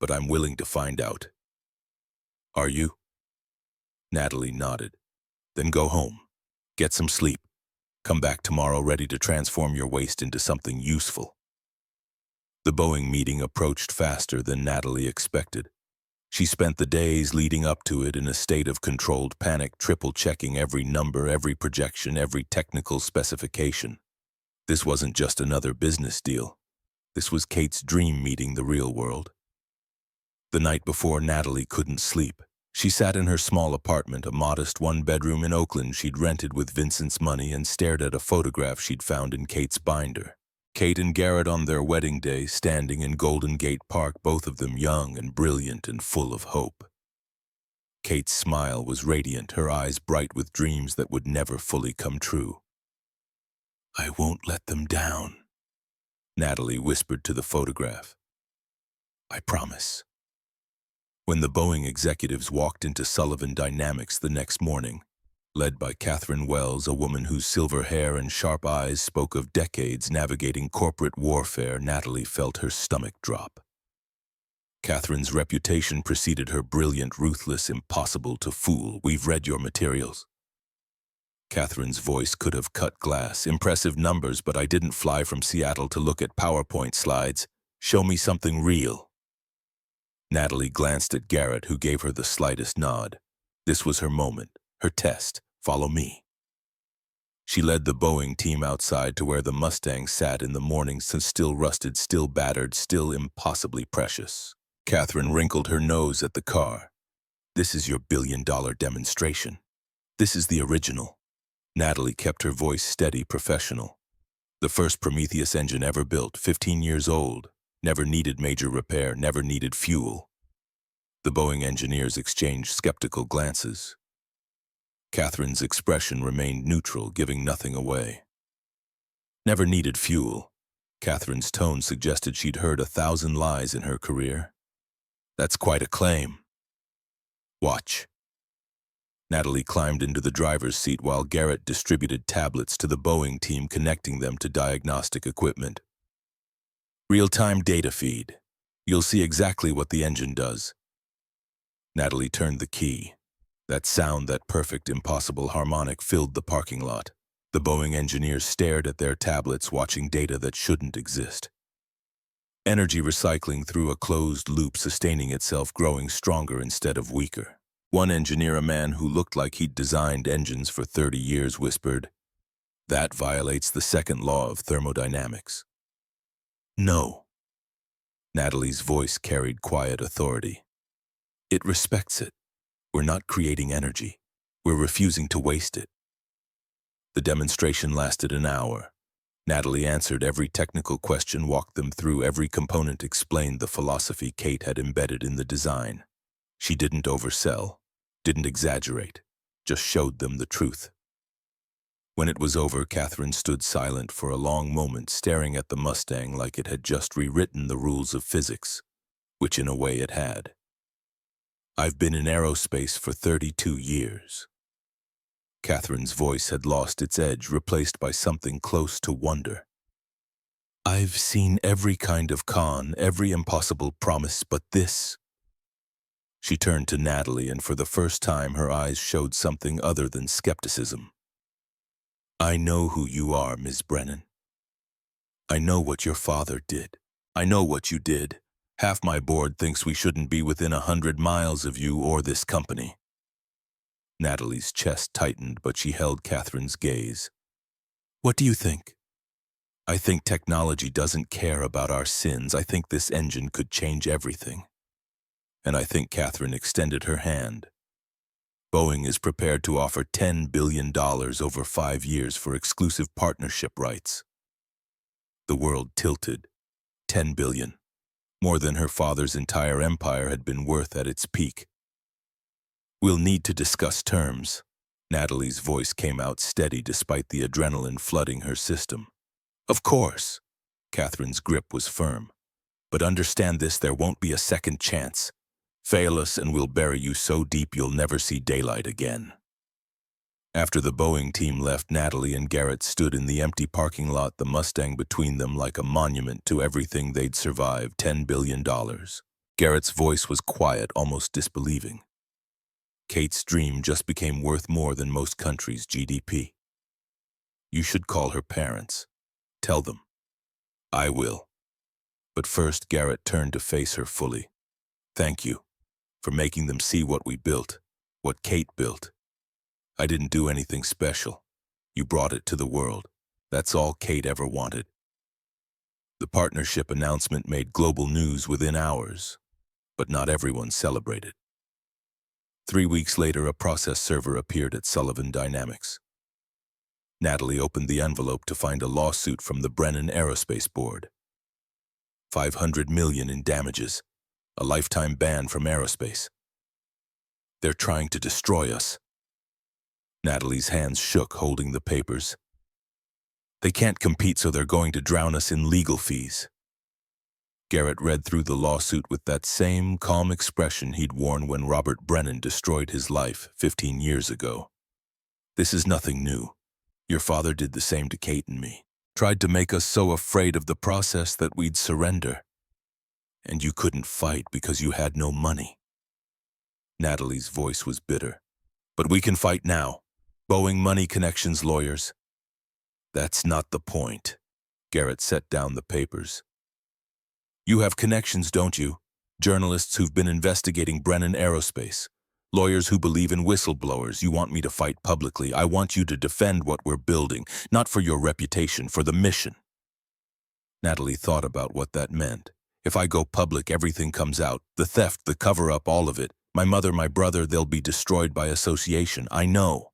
"But I'm willing to find out." "Are you?" Natalie nodded. "Then go home. Get some sleep. Come back tomorrow ready to transform your waste into something useful." The Boeing meeting approached faster than Natalie expected. She spent the days leading up to it in a state of controlled panic, triple-checking every number, every projection, every technical specification. This wasn't just another business deal. This was Kate's dream meeting the real world. The night before, Natalie couldn't sleep. She sat in her small apartment, a modest one-bedroom in Oakland she'd rented with Vincent's money, and stared at a photograph she'd found in Kate's binder. Kate and Garrett on their wedding day, standing in Golden Gate Park, both of them young and brilliant and full of hope. Kate's smile was radiant, her eyes bright with dreams that would never fully come true. "I won't let them down," Natalie whispered to the photograph. "I promise." When the Boeing executives walked into Sullivan Dynamics the next morning, led by Catherine Wells, a woman whose silver hair and sharp eyes spoke of decades navigating corporate warfare, Natalie felt her stomach drop. Catherine's reputation preceded her: brilliant, ruthless, impossible to fool. "We've read your materials." Catherine's voice could have cut glass. "Impressive numbers, but I didn't fly from Seattle to look at PowerPoint slides. Show me something real." Natalie glanced at Garrett, who gave her the slightest nod. This was her moment, her test. "Follow me." She led the Boeing team outside to where the Mustang sat in the morning, still rusted, still battered, still impossibly precious. Catherine wrinkled her nose at the car. "This is your billion-dollar demonstration. This is the original." Natalie kept her voice steady, professional. "The first Prometheus engine ever built, 15 years old. Never needed major repair, never needed fuel. The Boeing engineers exchanged skeptical glances. Catherine's expression remained neutral, giving nothing away. Never needed fuel. Catherine's tone suggested she'd heard 1,000 lies in her career. That's quite a claim. Watch. Natalie climbed into the driver's seat while Garrett distributed tablets to the Boeing team, connecting them to diagnostic equipment. Real-time data feed. You'll see exactly what the engine does. Natalie turned the key. That sound, that perfect, impossible harmonic, filled the parking lot. The Boeing engineers stared at their tablets, watching data that shouldn't exist. Energy recycling through a closed loop, sustaining itself, growing stronger instead of weaker. One engineer, a man who looked like he'd designed engines for 30 years, whispered, "That violates the second law of thermodynamics." "No." Natalie's voice carried quiet authority. "It respects it. We're not creating energy. We're refusing to waste it." The demonstration lasted an hour. Natalie answered every technical question, walked them through every component, explained the philosophy Kate had embedded in the design. She didn't oversell, didn't exaggerate, just showed them the truth. When it was over, Catherine stood silent for a long moment, staring at the Mustang like it had just rewritten the rules of physics, which in a way it had. "I've been in aerospace for 32 years. Catherine's voice had lost its edge, replaced by something close to wonder. "I've seen every kind of con, every impossible promise, but this." She turned to Natalie, and for the first time her eyes showed something other than skepticism. "I know who you are, Ms. Brennan. I know what your father did. I know what you did. Half my board thinks we shouldn't be within 100 miles of you or this company." Natalie's chest tightened, but she held Catherine's gaze. "What do you think?" "I think technology doesn't care about our sins. I think this engine could change everything." And I think Catherine extended her hand. "Boeing is prepared to offer $10 billion over 5 years for exclusive partnership rights." The world tilted. $10 billion. More than her father's entire empire had been worth at its peak. "We'll need to discuss terms." Natalie's voice came out steady despite the adrenaline flooding her system. "Of course." Catherine's grip was firm. "But understand this, there won't be a second chance. Fail us and we'll bury you so deep you'll never see daylight again." After the Boeing team left, Natalie and Garrett stood in the empty parking lot, the Mustang between them like a monument to everything they'd survived. $10 billion. Garrett's voice was quiet, almost disbelieving. Kate's dream just became worth more than most countries' GDP. "You should call her parents. Tell them." "I will." But first, Garrett turned to face her fully. "Thank you for making them see what we built, what Kate built. I didn't do anything special. You brought it to the world. That's all Kate ever wanted." The partnership announcement made global news within hours, but not everyone celebrated. 3 weeks later, a process server appeared at Sullivan Dynamics. Natalie opened the envelope to find a lawsuit from the Brennan Aerospace Board. $500 million in damages, a lifetime ban from aerospace. "They're trying to destroy us." Natalie's hands shook, holding the papers. "They can't compete, so they're going to drown us in legal fees." Garrett read through the lawsuit with that same calm expression he'd worn when Robert Brennan destroyed his life 15 years ago. "This is nothing new. Your father did the same to Kate and me. Tried to make us so afraid of the process that we'd surrender. And you couldn't fight because you had no money." Natalie's voice was bitter. "But we can fight now. Boeing Money Connections lawyers." "That's not the point." Garrett set down the papers. "You have connections, don't you? Journalists who've been investigating Brennan Aerospace. Lawyers who believe in whistleblowers. You want me to fight publicly. I want you to defend what we're building, not for your reputation, for the mission." Natalie thought about what that meant. If I go public, everything comes out. The theft, the cover-up, all of it. My mother, my brother, they'll be destroyed by association. I know.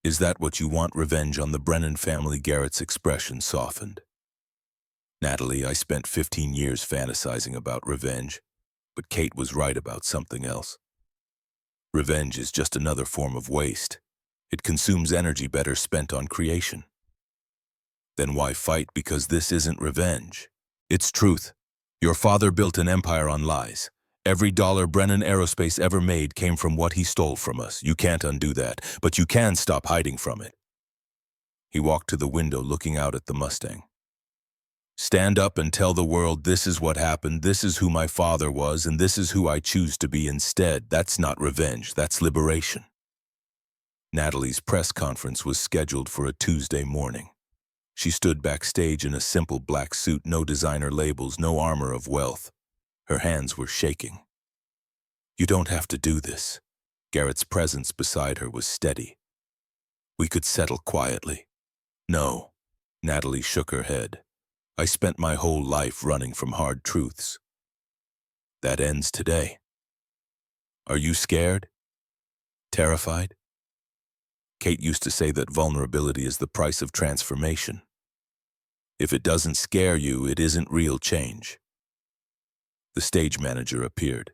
"Is that what you want, revenge on the Brennan family?" Garrett's expression softened. "Natalie, I spent 15 years fantasizing about revenge. But Kate was right about something else. Revenge is just another form of waste. It consumes energy better spent on creation. Then why fight? Because this isn't revenge. It's truth. Your father built an empire on lies. Every dollar Brennan Aerospace ever made came from what he stole from us. You can't undo that, but you can stop hiding from it. He walked to the window, looking out at the Mustang. Stand up and tell the world this is what happened, this is who my father was, and this is who I choose to be instead. That's not revenge, that's liberation. Natalie's press conference was scheduled for a Tuesday morning. She stood backstage in a simple black suit, no designer labels, no armor of wealth. Her hands were shaking. You don't have to do this. Garrett's presence beside her was steady. We could settle quietly. No. Natalie shook her head. I spent my whole life running from hard truths. That ends today. Are you scared? Terrified? Kate used to say that vulnerability is the price of transformation. If it doesn't scare you, it isn't real change. The stage manager appeared.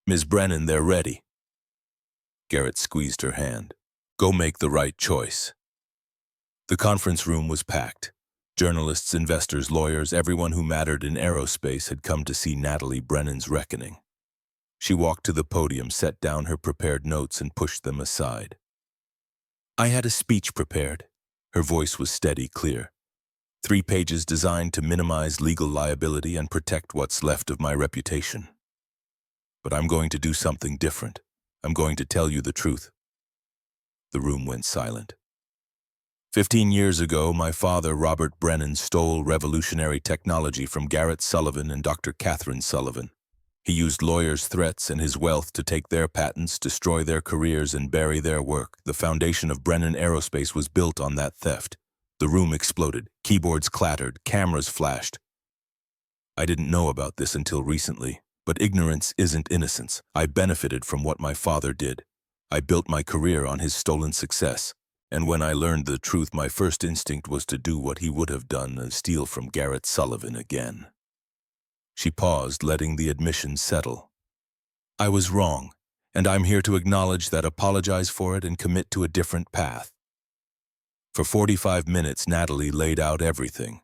Ms. Brennan, they're ready. Garrett squeezed her hand. Go make the right choice. The conference room was packed. Journalists, investors, lawyers, everyone who mattered in aerospace had come to see Natalie Brennan's reckoning. She walked to the podium, set down her prepared notes, and pushed them aside. I had a speech prepared. Her voice was steady, clear. 3 pages designed to minimize legal liability and protect what's left of my reputation. But I'm going to do something different. I'm going to tell you the truth. The room went silent. 15 years ago, my father, Robert Brennan, stole revolutionary technology from Garrett Sullivan and Dr. Catherine Sullivan. He used lawyers' threats and his wealth to take their patents, destroy their careers, and bury their work. The foundation of Brennan Aerospace was built on that theft. The room exploded, keyboards clattered, cameras flashed. I didn't know about this until recently, but ignorance isn't innocence. I benefited from what my father did. I built my career on his stolen success. And when I learned the truth, my first instinct was to do what he would have done and steal from Garrett Sullivan again. She paused, letting the admission settle. I was wrong, and I'm here to acknowledge that, apologize for it, and commit to a different path. For 45 minutes, Natalie laid out everything.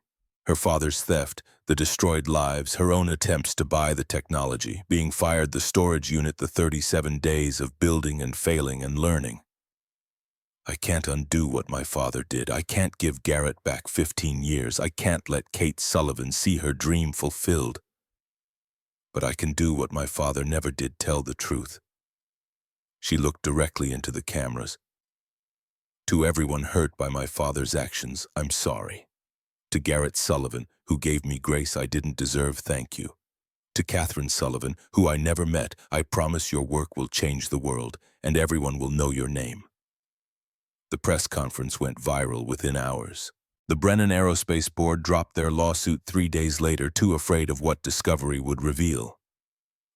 Her father's theft, the destroyed lives, her own attempts to buy the technology, being fired the storage unit, the 37 days of building and failing and learning. I can't undo what my father did. I can't give Garrett back 15 years. I can't let Kate Sullivan see her dream fulfilled. But I can do what my father never did, tell the truth. She looked directly into the cameras. To everyone hurt by my father's actions, I'm sorry. To Garrett Sullivan, who gave me grace I didn't deserve, thank you. To Catherine Sullivan, who I never met, I promise your work will change the world, and everyone will know your name. The press conference went viral within hours. The Brennan Aerospace Board dropped their lawsuit 3 days later, too afraid of what discovery would reveal.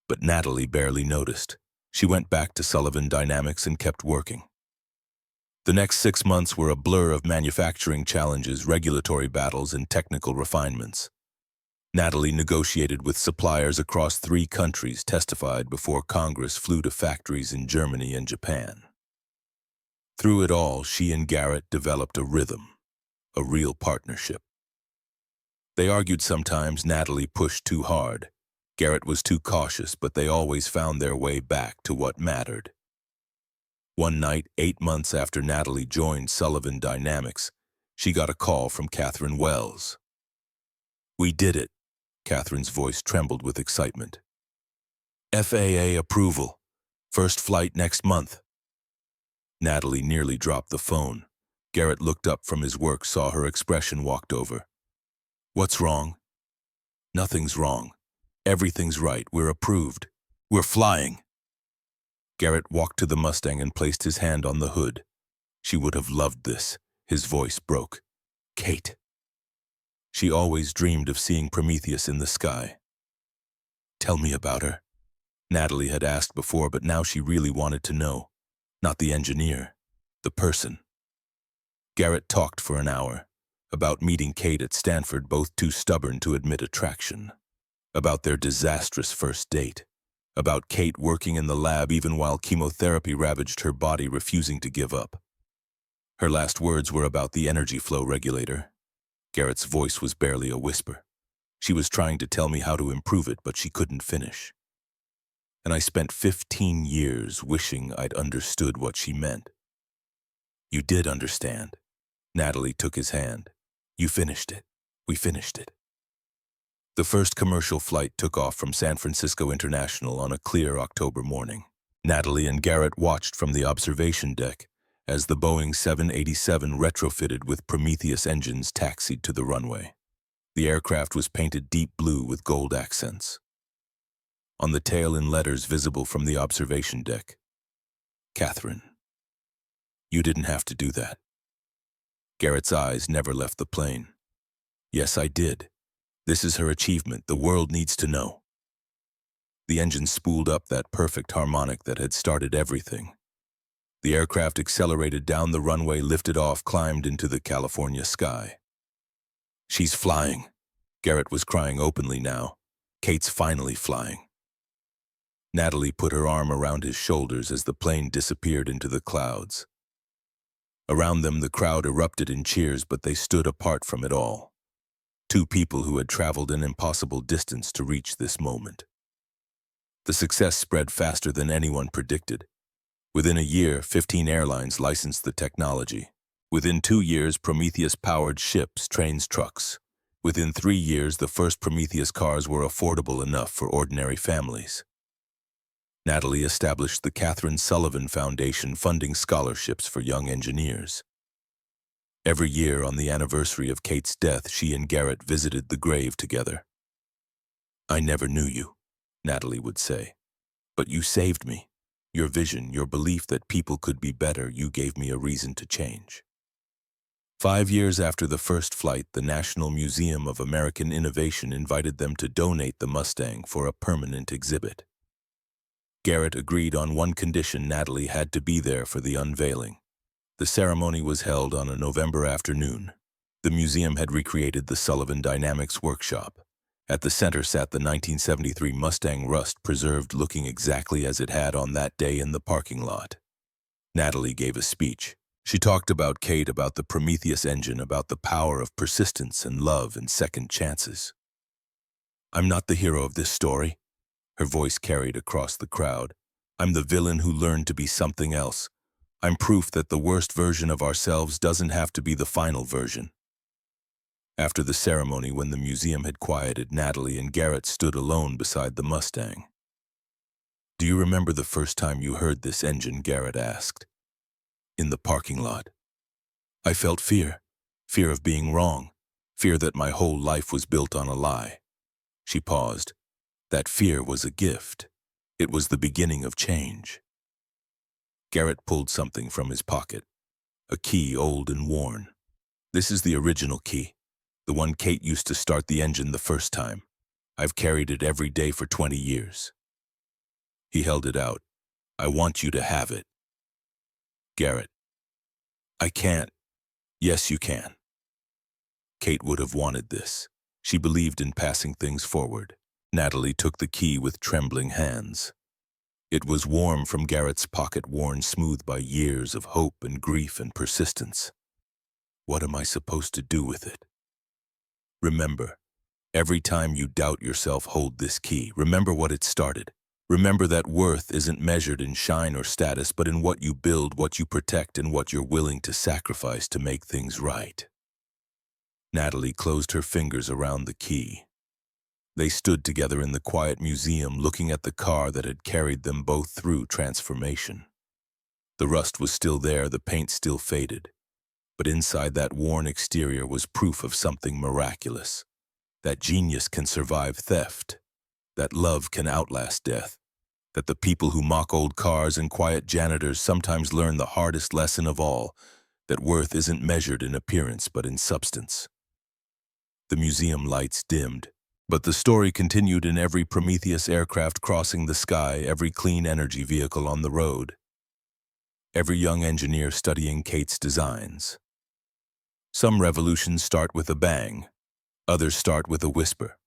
But Natalie barely noticed. She went back to Sullivan Dynamics and kept working. The next 6 months were a blur of manufacturing challenges, regulatory battles, and technical refinements. Natalie negotiated with suppliers across 3 countries, testified before Congress, flew to factories in Germany and Japan. Through it all, she and Garrett developed a rhythm, a real partnership. They argued sometimes. Natalie pushed too hard. Garrett was too cautious, but they always found their way back to what mattered. One night, 8 months after Natalie joined Sullivan Dynamics, she got a call from Catherine Wells. We did it. Catherine's voice trembled with excitement. FAA approval. First flight next month. Natalie nearly dropped the phone. Garrett looked up from his work, saw her expression, walked over. What's wrong? Nothing's wrong. Everything's right. We're approved. We're flying. Garrett walked to the Mustang and placed his hand on the hood. She would have loved this. His voice broke. Kate. She always dreamed of seeing Prometheus in the sky. Tell me about her. Natalie had asked before, but now she really wanted to know. Not the engineer, the person. Garrett talked for an hour. About meeting Kate at Stanford, both too stubborn to admit attraction. About their disastrous first date. About Kate working in the lab even while chemotherapy ravaged her body, refusing to give up. Her last words were about the energy flow regulator. Garrett's voice was barely a whisper. She was trying to tell me how to improve it, but she couldn't finish. And I spent 15 years wishing I'd understood what she meant. You did understand. Natalie took his hand. You finished it. We finished it. The first commercial flight took off from San Francisco International on a clear October morning. Natalie and Garrett watched from the observation deck as the Boeing 787 retrofitted with Prometheus engines taxied to the runway. The aircraft was painted deep blue with gold accents. On the tail, in letters visible from the observation deck, Catherine. You didn't have to do that. Garrett's eyes never left the plane. Yes, I did. This is her achievement. The world needs to know. The engine spooled up that perfect harmonic that had started everything. The aircraft accelerated down the runway, lifted off, climbed into the California sky. She's flying. Garrett was crying openly now. Kate's finally flying. Natalie put her arm around his shoulders as the plane disappeared into the clouds. Around them, the crowd erupted in cheers, but they stood apart from it all. Two people who had traveled an impossible distance to reach this moment. The success spread faster than anyone predicted. Within a year, 15 airlines licensed the technology. Within 2 years, Prometheus-powered ships, trains, trucks. Within 3 years, the first Prometheus cars were affordable enough for ordinary families. Natalie established the Catherine Sullivan Foundation, funding scholarships for young engineers. Every year, on the anniversary of Kate's death, she and Garrett visited the grave together. I never knew you, Natalie would say, but you saved me. Your vision, your belief that people could be better, you gave me a reason to change. 5 years after the first flight, the National Museum of American Innovation invited them to donate the Mustang for a permanent exhibit. Garrett agreed on one condition: Natalie had to be there for the unveiling. The ceremony was held on a November afternoon. The museum had recreated the Sullivan Dynamics workshop. At the center sat the 1973 Mustang Rust, preserved, looking exactly as it had on that day in the parking lot. Natalie gave a speech. She talked about Kate, about the Prometheus engine, about the power of persistence and love and second chances. I'm not the hero of this story, her voice carried across the crowd. I'm the villain who learned to be something else. I'm proof that the worst version of ourselves doesn't have to be the final version. After the ceremony, when the museum had quieted, Natalie and Garrett stood alone beside the Mustang. Do you remember the first time you heard this engine? Garrett asked. In the parking lot. I felt fear. Fear of being wrong. Fear that my whole life was built on a lie. She paused. That fear was a gift. It was the beginning of change. Garrett pulled something from his pocket. A key, old and worn. This is the original key. The one Kate used to start the engine the first time. I've carried it every day for 20 years. He held it out. I want you to have it. Garrett. I can't. Yes, you can. Kate would have wanted this. She believed in passing things forward. Natalie took the key with trembling hands. It was warm from Garrett's pocket, worn smooth by years of hope and grief and persistence. What am I supposed to do with it? Remember, every time you doubt yourself, hold this key. Remember what it started. Remember that worth isn't measured in shine or status, but in what you build, what you protect, and what you're willing to sacrifice to make things right. Natalie closed her fingers around the key. They stood together in the quiet museum, looking at the car that had carried them both through transformation. The rust was still there, the paint still faded. But inside that worn exterior was proof of something miraculous. That genius can survive theft. That love can outlast death. That the people who mock old cars and quiet janitors sometimes learn the hardest lesson of all. That worth isn't measured in appearance but in substance. The museum lights dimmed. But the story continued in every Prometheus aircraft crossing the sky, every clean energy vehicle on the road. Every young engineer studying Kate's designs. Some revolutions start with a bang, others start with a whisper,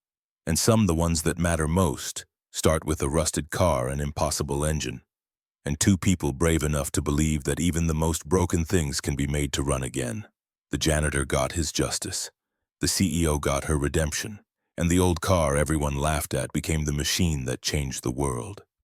and some, the ones that matter most, Start with a rusted car and impossible engine, and two people brave enough to believe that even the most broken things can be made to run again. The janitor got his justice. The CEO got her redemption. And the old car everyone laughed at became the machine that changed the world.